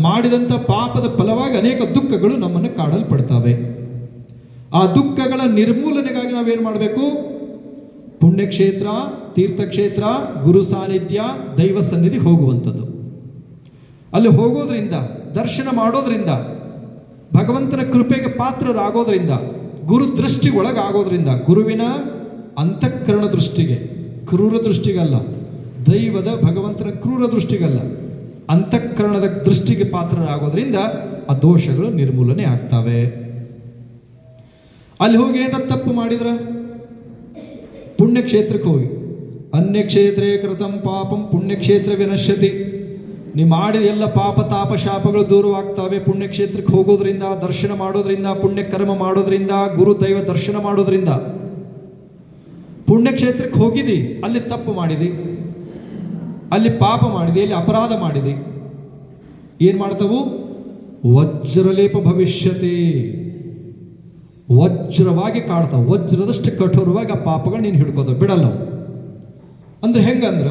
ಮಾಡಿದಂಥ ಪಾಪದ ಫಲವಾಗಿ ಅನೇಕ ದುಃಖಗಳು ನಮ್ಮನ್ನು ಕಾಡಲ್ಪಡ್ತವೆ. ಆ ದುಃಖಗಳ ನಿರ್ಮೂಲನೆಗಾಗಿ ನಾವೇನು ಮಾಡಬೇಕು? ಪುಣ್ಯಕ್ಷೇತ್ರ, ತೀರ್ಥಕ್ಷೇತ್ರ, ಗುರು ಸಾನ್ನಿಧ್ಯ, ದೈವ ಸನ್ನಿಧಿ ಹೋಗುವಂಥದ್ದು. ಅಲ್ಲಿ ಹೋಗೋದ್ರಿಂದ, ದರ್ಶನ ಮಾಡೋದ್ರಿಂದ, ಭಗವಂತನ ಕೃಪೆಗೆ ಪಾತ್ರರಾಗೋದ್ರಿಂದ, ಗುರು ದೃಷ್ಟಿಗೊಳಗಾಗೋದ್ರಿಂದ, ಗುರುವಿನ ಅಂತಃಕರಣ ದೃಷ್ಟಿಗೆ, ಕ್ರೂರ ದೃಷ್ಟಿಗಲ್ಲ, ದೈವದ ಭಗವಂತನ ಕ್ರೂರ ದೃಷ್ಟಿಗಲ್ಲ, ಅಂತಃಕರಣದ ದೃಷ್ಟಿಗೆ ಪಾತ್ರರಾಗೋದ್ರಿಂದ ಆ ದೋಷಗಳು ನಿರ್ಮೂಲನೆ ಆಗ್ತವೆ. ಅಲ್ಲಿ ಹೋಗಿ ಏನಾರ ತಪ್ಪು ಮಾಡಿದ್ರ, ಪುಣ್ಯಕ್ಷೇತ್ರಕ್ಕೆ ಹೋಗಿ, ಅನ್ಯಕ್ಷೇತ್ರೇ ಕೃತಂ ಪಾಪಂ ಪುಣ್ಯಕ್ಷೇತ್ರ ವಿನಶ್ಯತಿ. ನೀವು ಮಾಡಿದ ಎಲ್ಲ ಪಾಪ ತಾಪ ಶಾಪಗಳು ದೂರವಾಗ್ತವೆ ಪುಣ್ಯಕ್ಷೇತ್ರಕ್ಕೆ ಹೋಗೋದ್ರಿಂದ, ದರ್ಶನ ಮಾಡೋದ್ರಿಂದ, ಪುಣ್ಯಕರ್ಮ ಮಾಡೋದ್ರಿಂದ, ಗುರು ದೈವ ದರ್ಶನ ಮಾಡೋದ್ರಿಂದ. ಪುಣ್ಯಕ್ಷೇತ್ರಕ್ಕೆ ಹೋಗಿದಿ, ಅಲ್ಲಿ ತಪ್ಪು ಮಾಡಿದಿ, ಅಲ್ಲಿ ಪಾಪ ಮಾಡಿದೆ, ಇಲ್ಲಿ ಅಪರಾಧ ಮಾಡಿದೆ, ಏನ್ ಮಾಡ್ತವು? ವಜ್ರಲೇಪ ಭವಿಷ್ಯತಿ, ವಜ್ರವಾಗಿ ಕಾಡ್ತಾವ, ವಜ್ರದಷ್ಟು ಕಠೋರವಾಗಿ ಆ ಪಾಪಗಳು ನೀನು ಹಿಡ್ಕೋತಾವ, ಬಿಡಲ್ಲ. ಅಂದ್ರೆ ಹೆಂಗಂದ್ರ,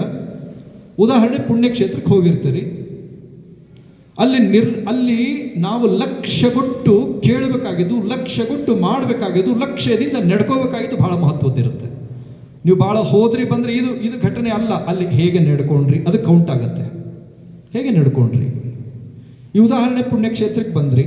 ಉದಾಹರಣೆ ಪುಣ್ಯಕ್ಷೇತ್ರಕ್ಕೆ ಹೋಗಿರ್ತೀರಿ, ಅಲ್ಲಿ ನಾವು ಲಕ್ಷ್ಯಗೊಟ್ಟು ಕೇಳಬೇಕಾಗಿದ್ದು, ಲಕ್ಷ್ಯಗೊಟ್ಟು ಮಾಡಬೇಕಾಗಿದ್ದು, ಲಕ್ಷ್ಯದಿಂದ ನಡ್ಕೋಬೇಕಾಗಿದ್ದು ಬಹಳ ಮಹತ್ವದ್ದಿರುತ್ತೆ. ನೀವು ಭಾಳ ಹೋದ್ರಿ ಬಂದ್ರೆ ಇದು ಘಟನೆ ಅಲ್ಲ, ಅಲ್ಲಿ ಹೇಗೆ ನಡ್ಕೊಂಡ್ರಿ ಅದು ಕೌಂಟ್ ಆಗತ್ತೆ. ಹೇಗೆ ನಡ್ಕೊಂಡ್ರಿ? ಈ ಉದಾಹರಣೆ ಪುಣ್ಯಕ್ಷೇತ್ರಕ್ಕೆ ಬಂದ್ರಿ,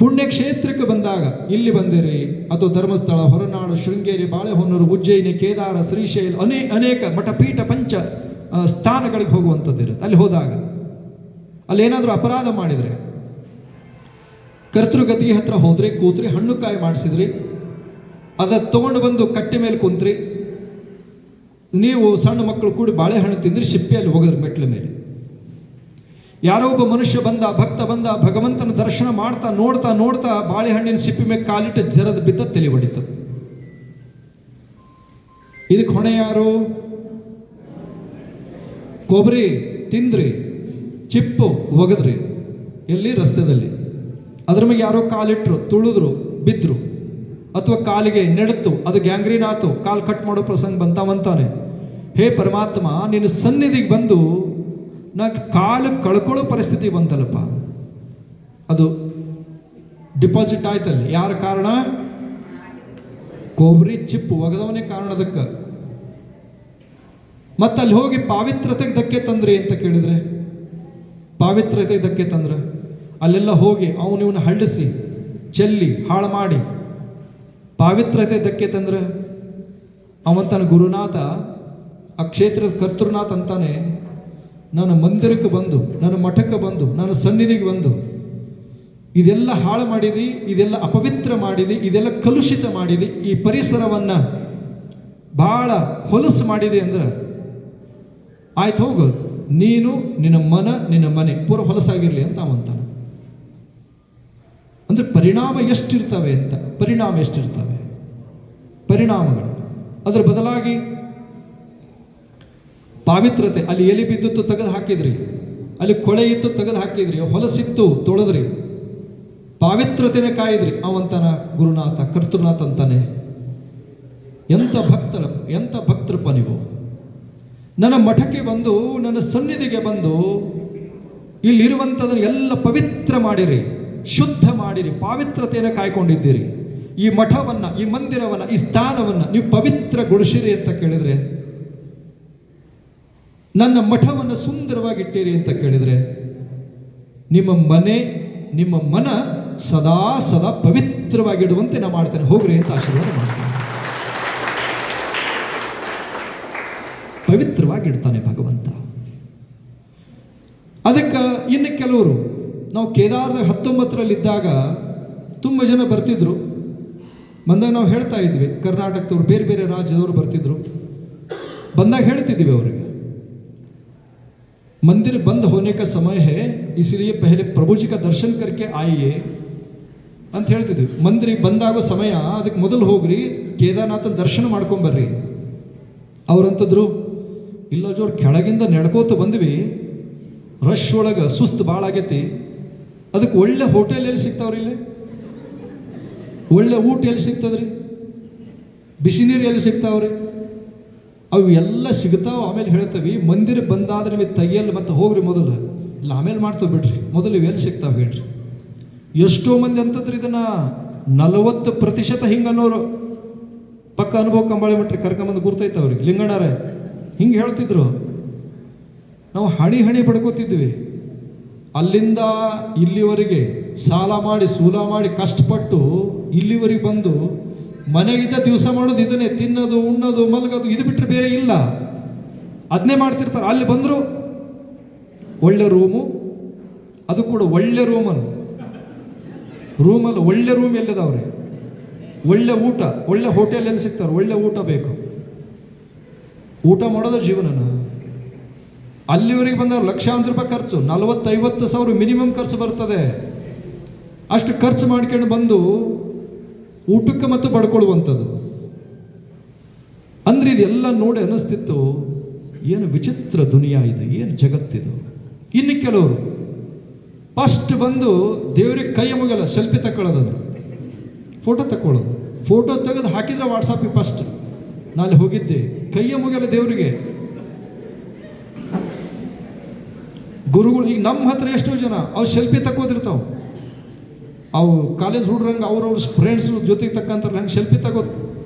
ಪುಣ್ಯಕ್ಷೇತ್ರಕ್ಕೆ ಬಂದಾಗ ಇಲ್ಲಿ ಬಂದಿರಿ, ಅಥವಾ ಧರ್ಮಸ್ಥಳ, ಹೊರನಾಡು, ಶೃಂಗೇರಿ, ಬಾಳೆಹೊನ್ನೂರು, ಉಜ್ಜಯಿನಿ, ಕೇದಾರ, ಶ್ರೀಶೈಲ, ಅನೇಕ ಮಠಪೀಠ ಪಂಚ ಸ್ಥಾನಗಳಿಗೆ ಹೋಗುವಂಥದ್ದಿರುತ್ತೆ. ಅಲ್ಲಿ ಹೋದಾಗ ಅಲ್ಲಿ ಏನಾದರೂ ಅಪರಾಧ ಮಾಡಿದರೆ, ಕರ್ತೃಗತಿಗೆ ಹತ್ರ ಹೋದ್ರಿ, ಕೂತ್ರಿ, ಹಣ್ಣು ಕಾಯಿ ಮಾಡಿಸಿದ್ರಿ, ಅದ ತಗೊಂಡು ಬಂದು ಕಟ್ಟೆ ಮೇಲೆ ಕುಂತ್ರಿ, ನೀವು ಸಣ್ಣ ಮಕ್ಕಳು ಕೂಡಿ ಬಾಳೆಹಣ್ಣು ತಿಂದ್ರಿ, ಶಿಪ್ಪೆಯಲ್ಲಿ ಹೋಗಿದ್ರಿ ಮೆಟ್ಲ ಮೇಲೆ. ಯಾರೋ ಒಬ್ಬ ಮನುಷ್ಯ ಬಂದ, ಭಕ್ತ ಬಂದ, ಭಗವಂತನ ದರ್ಶನ ಮಾಡ್ತಾ ನೋಡ್ತಾ ನೋಡ್ತಾ ಬಾಳೆಹಣ್ಣಿನ ಸಿಪ್ಪಿ ಮೇಲೆ ಕಾಲಿಟ್ಟು ಜರದ ಬಿದ್ದ, ತಲೆ ಹೊಡಿತು. ಇದಕ್ಕೆ ಹೊಣೆ ಯಾರು? ಕೊಬ್ಬರಿ ತಿಂದ್ರಿ, ಚಿಪ್ಪು ಒಗದ್ರಿ, ಎಲ್ಲಿ? ರಸ್ತೆದಲ್ಲಿ. ಅದ್ರ ಮೇಲೆ ಯಾರೋ ಕಾಲಿಟ್ರು, ತುಳಿದ್ರು, ಬಿದ್ರು, ಅಥವಾ ಕಾಲಿಗೆ ನೆಡತ್ತು, ಅದು ಗ್ಯಾಂಗ್ರೀನ್ ಆತು, ಕಾಲು ಕಟ್ ಮಾಡೋ ಪ್ರಸಂಗ ಬಂತಾವಂತಾನೆ. ಹೇ ಪರಮಾತ್ಮ, ನಿನ್ನ ಸನ್ನಿಧಿಗೆ ಬಂದು ನಾ ಕಾಲು ಕಳ್ಕೊಳ್ಳೋ ಪರಿಸ್ಥಿತಿ ಬಂತಲ್ಲಪ್ಪ, ಅದು ಡಿಪಾಸಿಟ್ ಆಯ್ತಲ್ಲಿ. ಯಾರ ಕಾರಣ? ಕೊಬ್ಬರಿ ಚಿಪ್ಪು ಒಗದವನೇ ಕಾರಣ ಅದಕ್ಕೆ. ಮತ್ತಲ್ಲಿ ಹೋಗಿ ಪಾವಿತ್ರತೆಗೆ ಧಕ್ಕೆ ತಂದ್ರಿ ಅಂತ ಕೇಳಿದ್ರೆ, ಪಾವಿತ್ರತೆಗೆ ಧಕ್ಕೆ ತಂದ್ರ ಅಲ್ಲೆಲ್ಲ ಹೋಗಿ ಅವನಿವನ್ನ ಹಳ್ಳಿಸಿ ಚೆಲ್ಲಿ ಹಾಳು ಮಾಡಿ ಪಾವಿತ್ರತೆ ಧಕ್ಕೆ ತಂದ್ರ, ಅವಂತಾನ ಗುರುನಾಥ, ಆ ಕ್ಷೇತ್ರದ ಕರ್ತೃನಾಥ್ ಅಂತಾನೆ, ನನ್ನ ಮಂದಿರಕ್ಕೆ ಬಂದು, ನನ್ನ ಮಠಕ್ಕೆ ಬಂದು, ನನ್ನ ಸನ್ನಿಧಿಗೆ ಬಂದು ಇದೆಲ್ಲ ಹಾಳು ಮಾಡಿದಿ, ಇದೆಲ್ಲ ಅಪವಿತ್ರ ಮಾಡಿದಿ, ಇದೆಲ್ಲ ಕಲುಷಿತ ಮಾಡಿದಿ, ಈ ಪರಿಸರವನ್ನ ಬಹಳ ಹೊಲಸು ಮಾಡಿದೆ ಅಂದ್ರೆ ಆಯ್ತು, ಹೋಗು ನೀನು, ನಿನ್ನ ಮನೆ ಪೂರ ಹೊಲಸಾಗಿರ್ಲಿ ಅಂತ ಅವಂತಾನ. ಅಂದ್ರೆ ಪರಿಣಾಮ ಎಷ್ಟಿರ್ತವೆ ಅಂತ, ಪರಿಣಾಮ ಎಷ್ಟಿರ್ತವೆ, ಪರಿಣಾಮಗಳು. ಅದರ ಬದಲಾಗಿ ಪಾವಿತ್ರತೆ, ಅಲ್ಲಿ ಎಲಿ ಬಿದ್ದಿತ್ತು ತೆಗೆದು ಹಾಕಿದ್ರಿ, ಅಲ್ಲಿ ಕೊಳೆ ಇತ್ತು ತೆಗೆದು ಹಾಕಿದ್ರಿ, ಹೊಲಸಿತ್ತು ತೊಳೆದ್ರಿ, ಪಾವಿತ್ರತೆನ ಕಾಯಿದ್ರಿ, ಅವಂತಾನ ಗುರುನಾಥ, ಕರ್ತೃನಾಥ ಅಂತಾನೆ. ಎಂಥ ಭಕ್ತರಪ್ಪ ನೀವು. ನನ್ನ ಮಠಕ್ಕೆ ಬಂದು, ನನ್ನ ಸನ್ನಿಧಿಗೆ ಬಂದು, ಇಲ್ಲಿರುವಂಥದನ್ನು ಎಲ್ಲ ಪವಿತ್ರ ಮಾಡಿರಿ, ಶುದ್ಧ ಮಾಡಿರಿ, ಪಾವಿತ್ರತೆಯನ್ನು ಕಾಯ್ಕೊಂಡಿದ್ದೀರಿ. ಈ ಮಠವನ್ನ, ಈ ಮಂದಿರವನ್ನ, ಈ ಸ್ಥಾನವನ್ನ ನೀವು ಪವಿತ್ರಗೊಳಿಸಿರಿ ಅಂತ ಕೇಳಿದ್ರೆ, ನನ್ನ ಮಠವನ್ನು ಸುಂದರವಾಗಿಟ್ಟಿರಿ ಅಂತ ಕೇಳಿದ್ರೆ, ನಿಮ್ಮ ಮನೆ, ನಿಮ್ಮ ಮನ ಸದಾ ಸದಾ ಪವಿತ್ರವಾಗಿಡುವಂತೆ ನಾ ಮಾಡ್ತೇನೆ, ಹೋಗ್ರಿ ಅಂತ ಆಶೀರ್ವಾದ ಮಾಡ್ತೇನೆ. ಪವಿತ್ರವಾಗಿಡ್ತಾನೆ ಭಗವಂತ. ಅದಕ್ಕೆ ಇನ್ನು ಕೆಲವರು, ನಾವು ಕೇದಾರದ 19ರಲ್ಲಿದ್ದಾಗ ತುಂಬ ಜನ ಬರ್ತಿದ್ರು, ಬಂದಾಗ ನಾವು ಹೇಳ್ತಾ ಇದ್ವಿ, ಕರ್ನಾಟಕದವ್ರು, ಬೇರೆ ಬೇರೆ ರಾಜ್ಯದವರು ಬರ್ತಿದ್ರು. ಬಂದಾಗ ಹೇಳ್ತಿದ್ವಿ ಅವರಿಗೆ, मंदिर बंद होने का समय है, इसलिए पहले प्रभु जी का दर्शन करके आइए ಅಂತ ಹೇಳ್ತಿದ್ವಿ. ಮಂದಿರಿಗೆ ಬಂದಾಗೋ ಸಮಯ, ಅದಕ್ಕೆ ಮೊದಲು ಹೋಗ್ರಿ, ಕೇದಾರನಾಥನ ದರ್ಶನ ಮಾಡ್ಕೊಂಬರ್ರಿ. ಅವ್ರಂತದ್ರು, ಇಲ್ಲ ಜೋರು ಕೆಳಗಿಂದ ನಡ್ಕೋತ ಬಂದ್ವಿ, ರಶ್ ಒಳಗೆ ಸುಸ್ತು ಭಾಳ ಆಗೈತಿ, ಅದಕ್ಕೆ ಒಳ್ಳೆ ಹೋಟೆಲ್ ಎಲ್ಲಿ ಸಿಗ್ತಾವ್ರಿ, ಇಲ್ಲಿ ಒಳ್ಳೆ ಊಟ ಎಲ್ಲಿ ಸಿಗ್ತದ್ರಿ, ಬಿಸಿ ನೀರು ಎಲ್ಲಿ ಸಿಗ್ತಾವ್ರಿ, ಅವು ಎಲ್ಲ ಸಿಗ್ತಾವ. ಆಮೇಲೆ ಹೇಳ್ತವಿ, ಮಂದಿರ ಬಂದಾದ್ರೆ ನಿಮಗೆ ತೆಗಿಯಲ್ಲ, ಮತ್ತೆ ಹೋಗ್ರಿ ಮೊದಲು ಇಲ್ಲ ಆಮೇಲೆ ಮಾಡ್ತೇವೆ ಬಿಡ್ರಿ, ಮೊದಲು ಇವೆಲ್ಲಿ ಸಿಗ್ತಾವೆ ಹೇಳ್ರಿ. ಎಷ್ಟೋ ಮಂದಿ ಅಂತಂದ್ರೆ ಇದನ್ನ 40% ಹಿಂಗನ್ನೋರು ಪಕ್ಕ ಅನುಭವ ಕಂಬಾಳಿ ಮಟ್ರಿ ಕರ್ಕೊಂಬಂದು ಗುರ್ತೈತೆ ಅವ್ರಿಗೆ. ಲಿಂಗಣ್ಣರೇ ಹಿಂಗೆ ಹೇಳ್ತಿದ್ರು, ನಾವು ಹಣಿ ಪಡ್ಕೋತಿದ್ವಿ, ಅಲ್ಲಿಂದ ಇಲ್ಲಿವರೆಗೆ ಸಾಲ ಮಾಡಿ ಸೂಲ ಮಾಡಿ ಕಷ್ಟಪಟ್ಟು ಇಲ್ಲಿವರೆಗೆ ಬಂದು ಮನೆಗಿದ್ದ ದಿವಸ ಮಾಡೋದು ಇದನ್ನೇ, ತಿನ್ನೋದು ಉಣ್ಣೋದು ಮಲಗೋದು, ಇದು ಬಿಟ್ಟರೆ ಬೇರೆ ಇಲ್ಲ, ಅದನ್ನೇ ಮಾಡ್ತಿರ್ತಾರೆ. ಅಲ್ಲಿ ಬಂದರು ಒಳ್ಳೆ ರೂಮು, ಅದು ಕೂಡ ಒಳ್ಳೆ ರೂಮಲ್ಲಿ ಒಳ್ಳೆ ರೂಮ್ ಎಲ್ಲಿದಾವ್ರಿ, ಒಳ್ಳೆ ಊಟ, ಒಳ್ಳೆ ಹೋಟೆಲ್ ಎಲ್ಲಿ ಸಿಗ್ತಾರೆ, ಒಳ್ಳೆ ಊಟ ಬೇಕು, ಊಟ ಮಾಡೋದು ಜೀವನನ. ಅಲ್ಲಿವರೆಗೆ ಬಂದವ್ರು ಲಕ್ಷಾಂತರ ರೂಪಾಯಿ ಖರ್ಚು, 40-50 ಸಾವಿರ ಮಿನಿಮಮ್ ಖರ್ಚು ಬರ್ತದೆ. ಅಷ್ಟು ಖರ್ಚು ಮಾಡ್ಕೊಂಡು ಬಂದು ಊಟಕ್ಕೆ ಮತ್ತು ಬಡ್ಕೊಳ್ಳುವಂಥದ್ದು. ಅಂದ್ರೆ ಇದೆಲ್ಲ ನೋಡಿ ಅನ್ನಿಸ್ತಿತ್ತು, ಏನು ವಿಚಿತ್ರ ದುನಿಯಾ ಇದು, ಏನು ಜಗತ್ತಿದು. ಇನ್ನು ಕೆಲವರು ಫಸ್ಟ್ ಬಂದು ದೇವರಿಗೆ ಕೈಯ ಮುಗಲ್ಲ, ಸೆಲ್ಫಿ ತಗೊಳ್ಳೋದನ್ನು, ಫೋಟೋ ತಗೊಳ್ಳೋದು, ಫೋಟೋ ತೆಗೆದು ಹಾಕಿದ್ರೆ ವಾಟ್ಸಪ್ಪಿಗೆ ಫಸ್ಟ್ ನಾಳೆ ಹೋಗಿದ್ದೆ, ಕೈಯ ಮುಗಲ್ಲ ದೇವರಿಗೆ. ಗುರುಗಳು ಈಗ ನಮ್ಮ ಹತ್ರ ಎಷ್ಟೋ ಜನ ಅವ್ರು ಸೆಲ್ಫಿ ತಕ್ಕೋದಿರ್ತಾವೆ, ಅವು ಕಾಲೇಜ್ ಹುಡ್ರಂಗೆ ಅವ್ರವ್ರ ಫ್ರೆಂಡ್ಸ್ ಜೊತೆಗೆ ತಕ್ಕಂತಾರೆ, ಹಂಗೆ ಸೆಲ್ಫಿ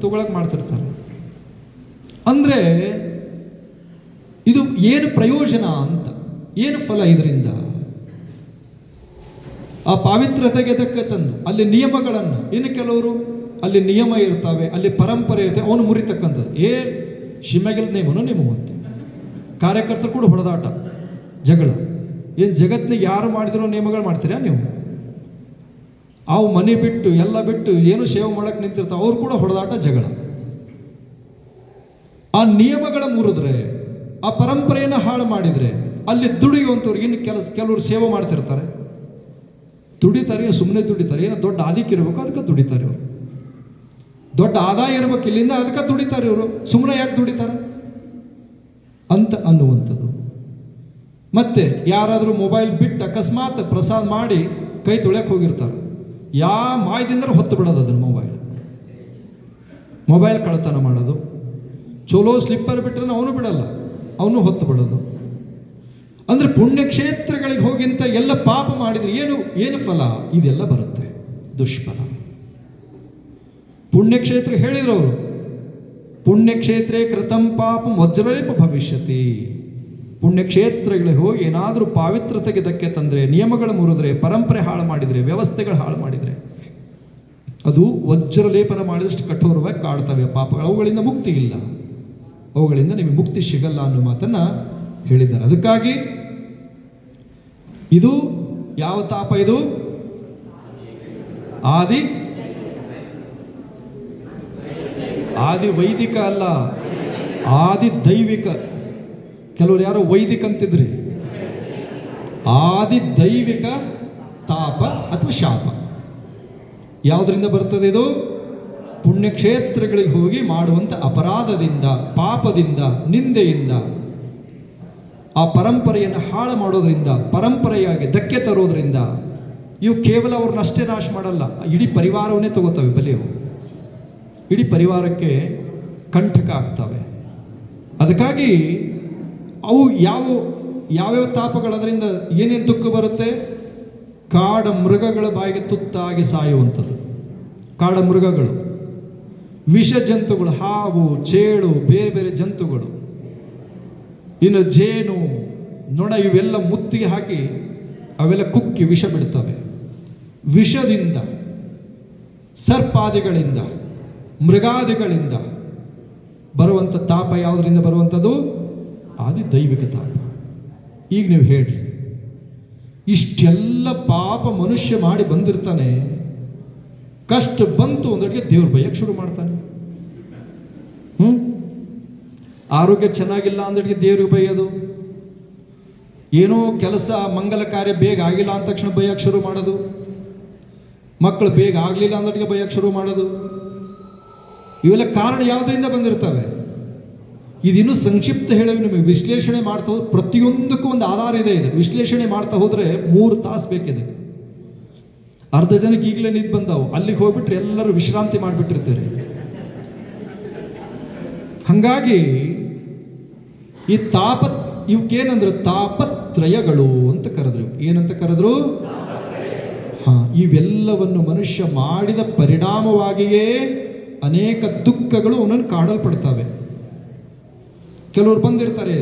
ತಗೊಳಕ್ ಮಾಡ್ತಿರ್ತಾರೆ. ಅಂದರೆ ಇದು ಏನು ಪ್ರಯೋಜನ ಅಂತ, ಏನು ಫಲ ಇದರಿಂದ? ಆ ಪಾವಿತ್ರತೆಗೆ ಎದಕ್ಕೆ ತಂದು ಅಲ್ಲಿ ನಿಯಮಗಳನ್ನು, ಇನ್ನು ಕೆಲವರು ಅಲ್ಲಿ ನಿಯಮ ಇರ್ತವೆ, ಅಲ್ಲಿ ಪರಂಪರೆ ಇರ್ತವೆ, ಅವನು ಮುರಿತಕ್ಕಂಥದ್ದು. ಶಿಮೆಗೆಲ್ ನೇಮನು ಅಂತ ಕಾರ್ಯಕರ್ತರು ಕೂಡ ಹೊಡೆದಾಟ ಜಗಳ. ಏನು ಜಗತ್ತಿನಾಗ ಯಾರು ಮಾಡಿದಿರೋ ನಿಯಮಗಳು ಮಾಡ್ತೀರಾ ನೀವು? ಅವು ಮನೆ ಬಿಟ್ಟು ಎಲ್ಲ ಬಿಟ್ಟು ಏನು ಸೇವೆ ಮಾಡಕ್ಕೆ ನಿಂತಿರ್ತಾವೆ, ಅವ್ರು ಕೂಡ ಹೊಡೆದಾಟ ಜಗಳ. ಆ ನಿಯಮಗಳ ಮುರಿದ್ರೆ, ಆ ಪರಂಪರೆಯನ್ನು ಹಾಳು ಮಾಡಿದರೆ ಅಲ್ಲಿ ದುಡಿಯುವಂಥವ್ರಿಗೆ ಇನ್ನು ಕೆಲವರು ಸೇವೆ ಮಾಡ್ತಿರ್ತಾರೆ, ದುಡಿತಾರೆ, ಸುಮ್ಮನೆ ದುಡಿತಾರೆ, ಏನೋ ದೊಡ್ಡ ಆದಿಕ್ಕೆ ಇರಬೇಕು ಅದಕ್ಕೆ ದುಡಿತಾರೆ ಅವರು, ದೊಡ್ಡ ಆದಾಯ ಇರ್ಬೇಕು ಇಲ್ಲಿಂದ ಅದಕ್ಕೆ ದುಡಿತಾರೆ ಇವರು, ಸುಮ್ಮನೆ ಯಾಕೆ ದುಡಿತಾರೆ ಅಂತ ಅನ್ನುವಂಥದ್ದು. ಮತ್ತೆ ಯಾರಾದರೂ ಮೊಬೈಲ್ ಬಿಟ್ಟು ಅಕಸ್ಮಾತ್ ಪ್ರಸಾದ ಮಾಡಿ ಕೈ ತೊಳ್ಯಕ್ಕೆ ಹೋಗಿರ್ತಾರೆ, ಮಾಯದಿಂದ ಹೊತ್ತು ಬಿಡೋದು ಅದನ್ನು, ಮೊಬೈಲ್ ಕಳ್ಳತನ ಮಾಡೋದು, ಚಲೋ ಸ್ಲಿಪ್ಪರ್ ಬಿಟ್ಟರೆ ಅವನು ಬಿಡಲ್ಲ, ಅವನು ಹೊತ್ತು ಬಿಡೋದು. ಅಂದರೆ ಪುಣ್ಯಕ್ಷೇತ್ರಗಳಿಗೆ ಹೋಗಿಂತ ಎಲ್ಲ ಪಾಪ ಮಾಡಿದ್ರೆ ಏನು ಫಲ? ಇದೆಲ್ಲ ಬರುತ್ತೆ, ದುಷ್ಫಲ. ಪುಣ್ಯಕ್ಷೇತ್ರ ಹೇಳಿದ್ರು ಅವರು, ಪುಣ್ಯಕ್ಷೇತ್ರೇ ಕೃತಂ ಪಾಪಂ ವಜ್ರಲೇಪ ಭವಿಷ್ಯತಿ. ಪುಣ್ಯಕ್ಷೇತ್ರಗಳಿಗೆ ಹೋಗಿ ಏನಾದರೂ ಪಾವಿತ್ರತೆಗೆ ಧಕ್ಕೆ ತಂದರೆ, ನಿಯಮಗಳು ಮುರಿದ್ರೆ, ಪರಂಪರೆ ಹಾಳು ಮಾಡಿದರೆ, ವ್ಯವಸ್ಥೆಗಳು ಹಾಳು ಮಾಡಿದರೆ, ಅದು ವಜ್ರಲೇಪನ ಮಾಡಿದಷ್ಟು ಕಠೋರವಾಗಿ ಕಾಡ್ತವೆ ಪಾಪಗಳು. ಅವುಗಳಿಂದ ಮುಕ್ತಿ ಇಲ್ಲ, ಅವುಗಳಿಂದ ನಿಮಗೆ ಮುಕ್ತಿ ಸಿಗಲ್ಲ ಅನ್ನೋ ಮಾತನ್ನ ಹೇಳಿದ್ದಾರೆ. ಅದಕ್ಕಾಗಿ ಇದು ಯಾವ ತಾಪ? ಇದು ಆದಿ ವೈದಿಕ ಅಲ್ಲ, ಆದಿ ದೈವಿಕ. ಕೆಲವರು ಯಾರೋ ವೈದಿಕ ಅಂತಿದ್ರಿ, ಆದಿ ದೈವಿಕ ತಾಪ ಅಥವಾ ಶಾಪ. ಯಾವುದರಿಂದ ಬರ್ತದೆ ಇದು? ಪುಣ್ಯಕ್ಷೇತ್ರಗಳಿಗೆ ಹೋಗಿ ಮಾಡುವಂಥ ಅಪರಾಧದಿಂದ, ಪಾಪದಿಂದ, ನಿಂದೆಯಿಂದ, ಆ ಪರಂಪರೆಯನ್ನು ಹಾಳು ಮಾಡೋದ್ರಿಂದ, ಪರಂಪರೆಯಾಗಿ ಧಕ್ಕೆ ತರೋದ್ರಿಂದ. ಇವು ಕೇವಲ ಅವ್ರನ್ನಷ್ಟೇ ನಾಶ ಮಾಡಲ್ಲ, ಇಡೀ ಪರಿವಾರವನ್ನೇ ತಗೋತವೆ ಬಲಿಯವು, ಇಡೀ ಪರಿವಾರಕ್ಕೆ ಕಂಟಕ ಆಗ್ತವೆ. ಅದಕ್ಕಾಗಿ ಅವು ಯಾವ್ಯಾವ ತಾಪಗಳು, ಅದರಿಂದ ಏನೇನು ದುಃಖ ಬರುತ್ತೆ? ಕಾಡ ಮೃಗಗಳ ಬಾಯಿಗೆ ತುತ್ತಾಗಿ ಸಾಯುವಂಥದ್ದು, ಕಾಡ ಮೃಗಗಳು, ವಿಷ ಜಂತುಗಳು, ಹಾವು, ಚೇಳು, ಬೇರೆ ಬೇರೆ ಜಂತುಗಳು, ಇನ್ನು ಜೇನು, ನೊಣ, ಇವೆಲ್ಲ ಮುತ್ತಿಗೆ ಹಾಕಿ ಅವೆಲ್ಲ ಕುಕ್ಕಿ ವಿಷ ಬಿಡ್ತವೆ. ವಿಷದಿಂದ, ಸರ್ಪಾದಿಗಳಿಂದ, ಮೃಗಾದಿಗಳಿಂದ ಬರುವಂಥ ತಾಪ ಯಾವುದರಿಂದ ಬರುವಂಥದ್ದು? ಆದಿ ದೈವಿಕ ತಾಪ. ಈಗ ನೀವು ಹೇಳ್ರಿ, ಇಷ್ಟೆಲ್ಲ ಪಾಪ ಮನುಷ್ಯ ಮಾಡಿ ಬಂದಿರ್ತಾನೆ, ಕಷ್ಟ ಬಂತು ಅಂದಡಿಗೆ ದೇವ್ರ ಭಯಕ್ಕೆ ಶುರು ಮಾಡ್ತಾನೆ. ಆರೋಗ್ಯ ಚೆನ್ನಾಗಿಲ್ಲ ಅಂದಡಿಗೆ ದೇವ್ರಿಗೆ ಬೈಯೋದು, ಏನೋ ಕೆಲಸ ಮಂಗಲ ಕಾರ್ಯ ಬೇಗ ಆಗಿಲ್ಲ ಅಂದ ತಕ್ಷಣ ಬೈಯಕ್ಕೆ ಶುರು ಮಾಡೋದು, ಮಕ್ಕಳು ಬೇಗ ಆಗಲಿಲ್ಲ ಅಂದಡಿಗೆ ಬೈಯಕ್ಕೆ ಶುರು ಮಾಡೋದು. ಇವೆಲ್ಲ ಕಾರಣ ಯಾವುದರಿಂದ ಬಂದಿರ್ತವೆ? ಇದಿನ್ನೂ ಸಂಕ್ಷಿಪ್ತ ಹೇಳೋದು ನಿಮಗೆ. ವಿಶ್ಲೇಷಣೆ ಮಾಡ್ತಾ ಹೋದ್ರೆ ಪ್ರತಿಯೊಂದಕ್ಕೂ ಒಂದು ಆಧಾರ ಇದೆ. ವಿಶ್ಲೇಷಣೆ ಮಾಡ್ತಾ ಹೋದ್ರೆ 3 ತಾಸು ಬೇಕಿದೆ. ಅರ್ಧ ಜನಕ್ಕೆ ಈಗಲೇ ನಿಂತು ಬಂದಾವು, ಅಲ್ಲಿಗೆ ಹೋಗ್ಬಿಟ್ರೆ ಎಲ್ಲರೂ ವಿಶ್ರಾಂತಿ ಮಾಡಿಬಿಟ್ಟಿರ್ತಾರೆ. ಹಾಗಾಗಿ ಈ ಇವಕ್ಕೇನಂದ್ರೆ ತಾಪತ್ರಯಗಳು ಅಂತ ಕರೆದ್ರು. ಏನಂತ ಕರೆದ್ರು? ಇವೆಲ್ಲವನ್ನು ಮನುಷ್ಯ ಮಾಡಿದ ಪರಿಣಾಮವಾಗಿಯೇ ಅನೇಕ ದುಃಖಗಳು ಅವನನ್ನು ಕಾಡಲ್ಪಡ್ತವೆ. ಕೆಲವರು ಬಂದಿರ್ತಾರೆ,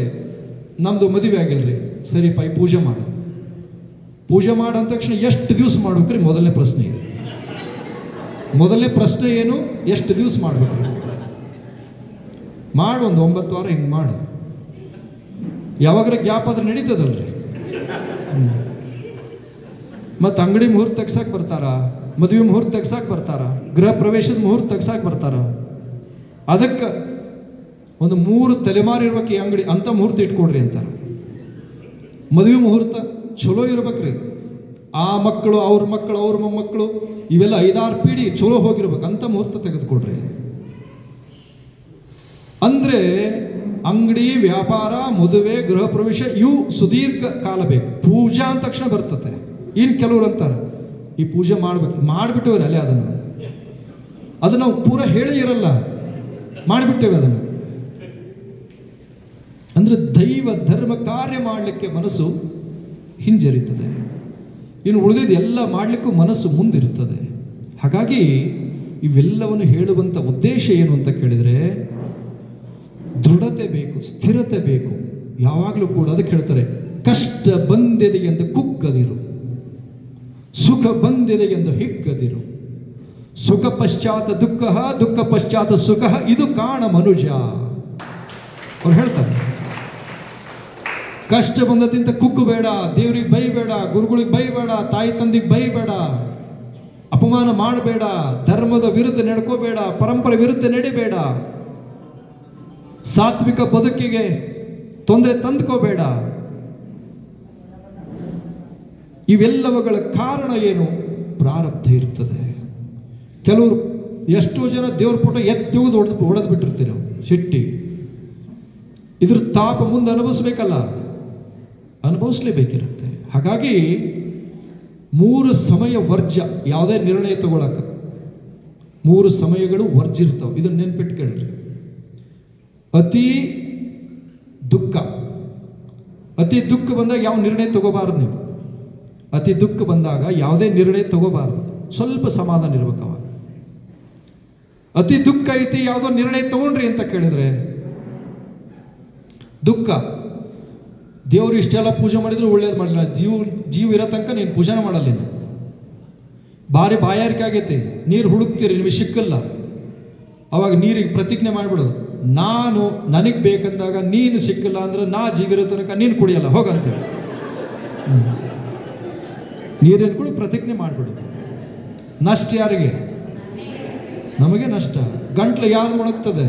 ನಮ್ಮದು ಮದುವೆ ಆಗಿಲ್ರಿ, ಸರಿಪ ಈ ಪೂಜೆ ಮಾಡು. ಪೂಜೆ ಮಾಡು ಅಂದ ತಕ್ಷಣ ಎಷ್ಟು ದಿವಸ ಮಾಡ್ಬೇಕ್ರಿ? ಮೊದಲನೇ ಪ್ರಶ್ನೆ ಇದೆ. ಮೊದಲನೇ ಪ್ರಶ್ನೆ ಏನು? ಎಷ್ಟು ದಿವಸ ಮಾಡ್ಬೇಕ್ರಿ? ಮಾಡು, ಒಂದು 9 ವಾರ ಹಿಂಗೆ ಮಾಡು. ಯಾವಾಗ್ರ ಗ್ಯಾಪ್ ಆದ್ರೆ ನಡೀತದಲ್ರಿ. ಮತ್ತು ಅಂಗಡಿ ಮುಹೂರ್ತ ತೆಗ್ಸಾಕ್ ಬರ್ತಾರ, ಮದುವೆ ಮುಹೂರ್ತ ತೆಗ್ಸಾಕ್ ಬರ್ತಾರ, ಗೃಹ ಪ್ರವೇಶದ ಮುಹೂರ್ತ ತೆಗ್ಸಾಕ್ ಬರ್ತಾರ. ಅದಕ್ಕೆ ಒಂದು 3 ತಲೆಮಾರು ಇರ್ಬೇಕು ಈ ಅಂಗಡಿ ಅಂತ ಮುಹೂರ್ತ ಇಟ್ಕೊಡ್ರಿ ಅಂತಾರೆ. ಮದುವೆ ಮುಹೂರ್ತ ಚಲೋ ಇರ್ಬೇಕ್ರಿ. ಆ ಮಕ್ಕಳು, ಅವ್ರ ಮಕ್ಕಳು, ಅವ್ರ ಮೊಮ್ಮಕ್ಕಳು, ಇವೆಲ್ಲ 5-6 ಪೀಳಿ ಚಲೋ ಹೋಗಿರ್ಬೇಕು ಅಂತ ಮುಹೂರ್ತ ತೆಗೆದುಕೊಡ್ರಿ. ಅಂದ್ರೆ ಅಂಗಡಿ, ವ್ಯಾಪಾರ, ಮದುವೆ, ಗೃಹ ಪ್ರವೇಶ ಇವು ಸುದೀರ್ಘ ಕಾಲ ಬೇಕು. ಪೂಜಾ ಅಂದ ತಕ್ಷಣ ಬರ್ತತೆ. ಇನ್ನು ಕೆಲವ್ರು ಅಂತಾರೆ ಈ ಪೂಜೆ ಮಾಡ್ಬೇಕು, ಮಾಡಿಬಿಟ್ಟವ್ರಿ ಅಲ್ಲೇ ಅದನ್ನು ನಾವು ಪೂರ ಹೇಳಿ ಇರಲ್ಲ, ಮಾಡಿಬಿಟ್ಟೇವೆ ಅದನ್ನು. ಅಂದ್ರೆ ದೈವ ಧರ್ಮ ಕಾರ್ಯ ಮಾಡಲಿಕ್ಕೆ ಮನಸ್ಸು ಹಿಂಜರಿತದೆ, ಇನ್ನು ಉಳಿದಿದ್ದು ಎಲ್ಲ ಮಾಡಲಿಕ್ಕೂ ಮನಸ್ಸು ಮುಂದಿರುತ್ತದೆ. ಹಾಗಾಗಿ ಇವೆಲ್ಲವನ್ನು ಹೇಳುವಂಥ ಉದ್ದೇಶ ಏನು ಅಂತ ಕೇಳಿದರೆ, ದೃಢತೆ ಬೇಕು, ಸ್ಥಿರತೆ ಬೇಕು. ಯಾವಾಗಲೂ ಕೂಡ ಅದಕ್ಕೆ ಹೇಳ್ತಾರೆ, ಕಷ್ಟ ಬಂದಿದೆ ಎಂದು ಕುಗ್ಗದಿರು, ಸುಖ ಬಂದಿದೆ ಎಂದು ಹಿಗ್ಗದಿರು. ಸುಖ ಪಶ್ಚಾತ್ ದುಃಖ, ದುಃಖ ಪಶ್ಚಾತ್ ಸುಖ, ಇದು ಕಾಣ ಮನುಜ. ಅವ್ರು ಹೇಳ್ತಾರೆ, ಕಷ್ಟ ಬಂದದಿಂದ ಕುಗ್ಗಬೇಡ, ದೇವ್ರಿಗೆ ಬೈಬೇಡ, ಗುರುಗಳಿಗೆ ಬೈಬೇಡ, ತಾಯಿ ತಂದಿಗೆ ಬೈಬೇಡ, ಅಪಮಾನ ಮಾಡಬೇಡ, ಧರ್ಮದ ವಿರುದ್ಧ ನಡ್ಕೋಬೇಡ, ಪರಂಪರೆ ವಿರುದ್ಧ ನಡಿಬೇಡ, ಸಾತ್ವಿಕ ಬದುಕಿಗೆ ತೊಂದರೆ ತಂದುಕೋಬೇಡ. ಇವೆಲ್ಲವುಗಳ ಕಾರಣ ಏನು? ಪ್ರಾರಬ್ಧ ಇರ್ತದೆ. ಕೆಲವರು ಎಷ್ಟೋ ಜನ ದೇವ್ರ ಫೋಟೋ ಎತ್ತಿ ಹೊಡೆದು ಬಿಟ್ಟಿರ್ತೀರಿ ಸಿಟ್ಟಿ. ಇದ್ರ ತಾಪ ಮುಂದೆ ಅನುಭವಿಸ್ಬೇಕಲ್ಲ, ಅನುಭವಿಸ್ಲೇಬೇಕಿರುತ್ತೆ. ಹಾಗಾಗಿ 3 ಸಮಯ ವರ್ಜ್ಯ. ಯಾವುದೇ ನಿರ್ಣಯ ತಗೊಳಕ 3 ಸಮಯಗಳು ವರ್ಜಿರ್ತಾವೆ. ಇದನ್ನ ನೆನ್ಪಿಟ್ಕೊಳ್ರಿ. ಅತಿ ದುಃಖ, ಅತಿ ದುಃಖ ಬಂದಾಗ ಯಾವ ನಿರ್ಣಯ ತಗೋಬಾರ್ದು ನೀವು. ಅತಿ ದುಃಖ ಬಂದಾಗ ಯಾವುದೇ ನಿರ್ಣಯ ತಗೋಬಾರ್ದು, ಸ್ವಲ್ಪ ಸಮಾಧಾನ ಇರ್ಬೇಕು ಅವಾಗ. ಅತಿ ದುಃಖ ಐತಿ, ಯಾವುದೋ ನಿರ್ಣಯ ತಗೊಂಡ್ರಿ ಅಂತ ಕೇಳಿದ್ರೆ ದುಃಖ. ದೇವರು ಇಷ್ಟೆಲ್ಲ ಪೂಜೆ ಮಾಡಿದ್ರು ಒಳ್ಳೇದು ಮಾಡಲಿಲ್ಲ, ಜೀವ ಇರೋ ತನಕ ನೀನು ಪೂಜೆನ ಮಾಡಲ್ಲ. ನೀನು ಭಾರಿ ಬಾಯಾರಿಕೆ ಆಗೈತಿ, ನೀರು ಹುಡುಕ್ತೀರಿ, ನಿಮಗೆ ಸಿಕ್ಕಲ್ಲ. ಅವಾಗ ನೀರಿಗೆ ಪ್ರತಿಜ್ಞೆ ಮಾಡಿಬಿಡೋದು, ನನಗೆ ಬೇಕಂದಾಗ ನೀನು ಸಿಕ್ಕಿಲ್ಲ ಅಂದ್ರೆ ನಾ ಜೀವಿರೋ ತನಕ ನೀನು ಕುಡಿಯಲ್ಲ ಹೋಗಂತೀವಿ. ನೀರೇನು ಕೂಡ ಪ್ರತಿಜ್ಞೆ ಮಾಡಿಬಿಡೋದು. ನಷ್ಟ ಯಾರಿಗೆ? ನಮಗೆ ನಷ್ಟ. ಗಂಟ್ಲು ಯಾರು ಒಣಗ್ತದೆ?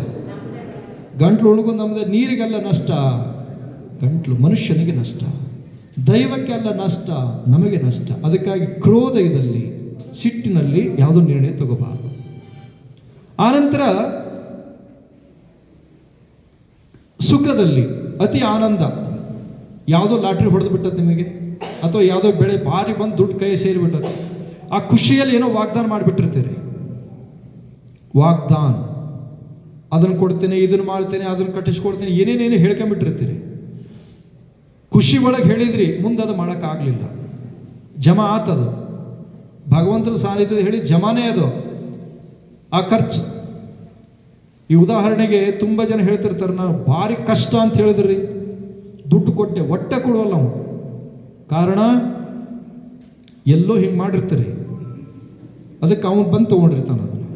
ಗಂಟ್ಲು ಒಣಗೋದು ನಮ್ಮದೇ. ನೀರಿಗೆಲ್ಲ ನಷ್ಟ, ಗಂಟ್ಲು ಮನುಷ್ಯನಿಗೆ ನಷ್ಟ. ದೈವಕ್ಕೆ ಅಲ್ಲ ನಷ್ಟ, ನಮಗೆ ನಷ್ಟ. ಅದಕ್ಕಾಗಿ ಕ್ರೋಧದಲ್ಲಿ, ಸಿಟ್ಟಿನಲ್ಲಿ ಯಾವುದೋ ನಿರ್ಣಯ ತಗೋಬಾರದು. ಆನಂತರ ಸುಖದಲ್ಲಿ ಅತಿ ಆನಂದ. ಯಾವುದೋ ಲಾಟ್ರಿ ಹೊಡೆದು ಬಿಟ್ಟದ್ದು ನಿಮಗೆ, ಅಥವಾ ಯಾವುದೋ ಬೆಳೆ ಭಾರಿ ಬಂದು ದುಡ್ಡು ಕೈ ಸೇರಿಬಿಟ್ಟದ್ದು. ಆ ಖುಷಿಯಲ್ಲಿ ಏನೋ ವಾಗ್ದಾನ ಮಾಡಿಬಿಟ್ಟಿರ್ತೀರಿ. ವಾಗ್ದಾನ, ಅದನ್ನು ಕೊಡ್ತೇನೆ, ಇದನ್ನು ಮಾಡ್ತೇನೆ, ಅದನ್ನು ಕಟ್ಟಿಸ್ಕೊಡ್ತೇನೆ, ಏನೇನೇನು ಹೇಳ್ಕೊಂಬಿಟ್ಟಿರ್ತೀರಿ. ಖುಷಿ ಒಳಗೆ ಹೇಳಿದ್ರಿ, ಮುಂದೆ ಅದು ಮಾಡೋಕ್ಕಾಗಲಿಲ್ಲ, ಜಮಾ ಆತದು. ಭಗವಂತನ ಸಾನ್ನಿಧ್ಯದ ಹೇಳಿ ಜಮಾನೇ ಅದು, ಆ ಖರ್ಚು. ಈ ಉದಾಹರಣೆಗೆ ತುಂಬ ಜನ ಹೇಳ್ತಿರ್ತಾರೆ, ನಾನು ಭಾರಿ ಕಷ್ಟ ಅಂತ ಹೇಳಿದ್ರಿ, ದುಡ್ಡು ಕೊಟ್ಟೆ, ಹೊಟ್ಟೆ ಕೊಡುವಲ್ಲ ನಾವು. ಕಾರಣ ಎಲ್ಲೋ ಹಿಂಗೆ ಮಾಡಿರ್ತೀರಿ, ಅದಕ್ಕೆ ಅವನು ಬಂದು ತೊಗೊಂಡಿರ್ತಾನ ಅದನ್ನು.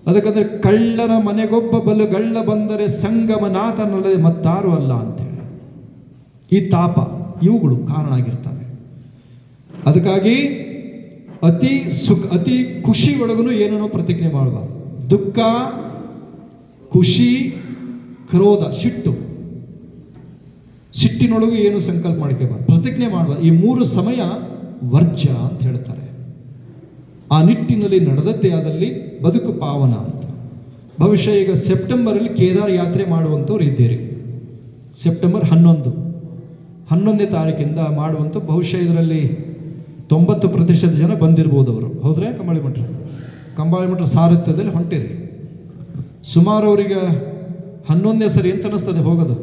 ಅದಕ್ಕಂದ್ರೆ ಕಳ್ಳನ ಮನೆಗೊಬ್ಬ ಬಲು ಗಳ್ಳ ಬಂದರೆ ಸಂಗಮನಾಥನಲ್ಲದೆ ಮತ್ತಾರು ಅಲ್ಲ ಅಂತೇಳಿ ಈ ತಾಪ ಇವುಗಳು ಕಾರಣ ಆಗಿರ್ತವೆ. ಅದಕ್ಕಾಗಿ ಅತಿ ಖುಷಿ ಒಳಗೂ ಏನೋ ಪ್ರತಿಜ್ಞೆ ಮಾಡಬಾರ್ದು. ದುಃಖ, ಖುಷಿ, ಕ್ರೋಧ, ಸಿಟ್ಟಿನೊಳಗೂ ಏನು ಸಂಕಲ್ಪ ಮಾಡ್ಕೋಬಾರ್ದು, ಪ್ರತಿಜ್ಞೆ ಮಾಡಬಾರ್ದು. ಈ 3 ಸಮಯ ವರ್ಜ್ಯ ಅಂತ ಹೇಳ್ತಾರೆ. ಆ ನಿಟ್ಟಿನಲ್ಲಿ ನಡೆದದ್ದೇ ಆದಲ್ಲಿ ಬದುಕು ಪಾವನ ಅಂತ. ಭವಿಷ್ಯ ಈಗ ಸೆಪ್ಟೆಂಬರಲ್ಲಿ ಕೇದಾರ್ ಯಾತ್ರೆ ಮಾಡುವಂಥವ್ರು ಇದ್ದೀರಿ. ಸೆಪ್ಟೆಂಬರ್ 11ನೇ ತಾರೀಕಿಂದ ಮಾಡುವಂಥ, ಬಹುಶಃ ಇದರಲ್ಲಿ 90% ಜನ ಬಂದಿರ್ಬೋದು ಅವರು. ಹೌದ್ರೆ? ಕಂಬಾಳಿ ಮಠ ಸಾರಥ್ಯದಲ್ಲಿ ಹೊಂಟಿರಿ. ಸುಮಾರು ಅವರಿಗೆ 11ನೇ ಸರಿ ಅಂತ ಅನ್ನಿಸ್ತದೆ ಹೋಗೋದು,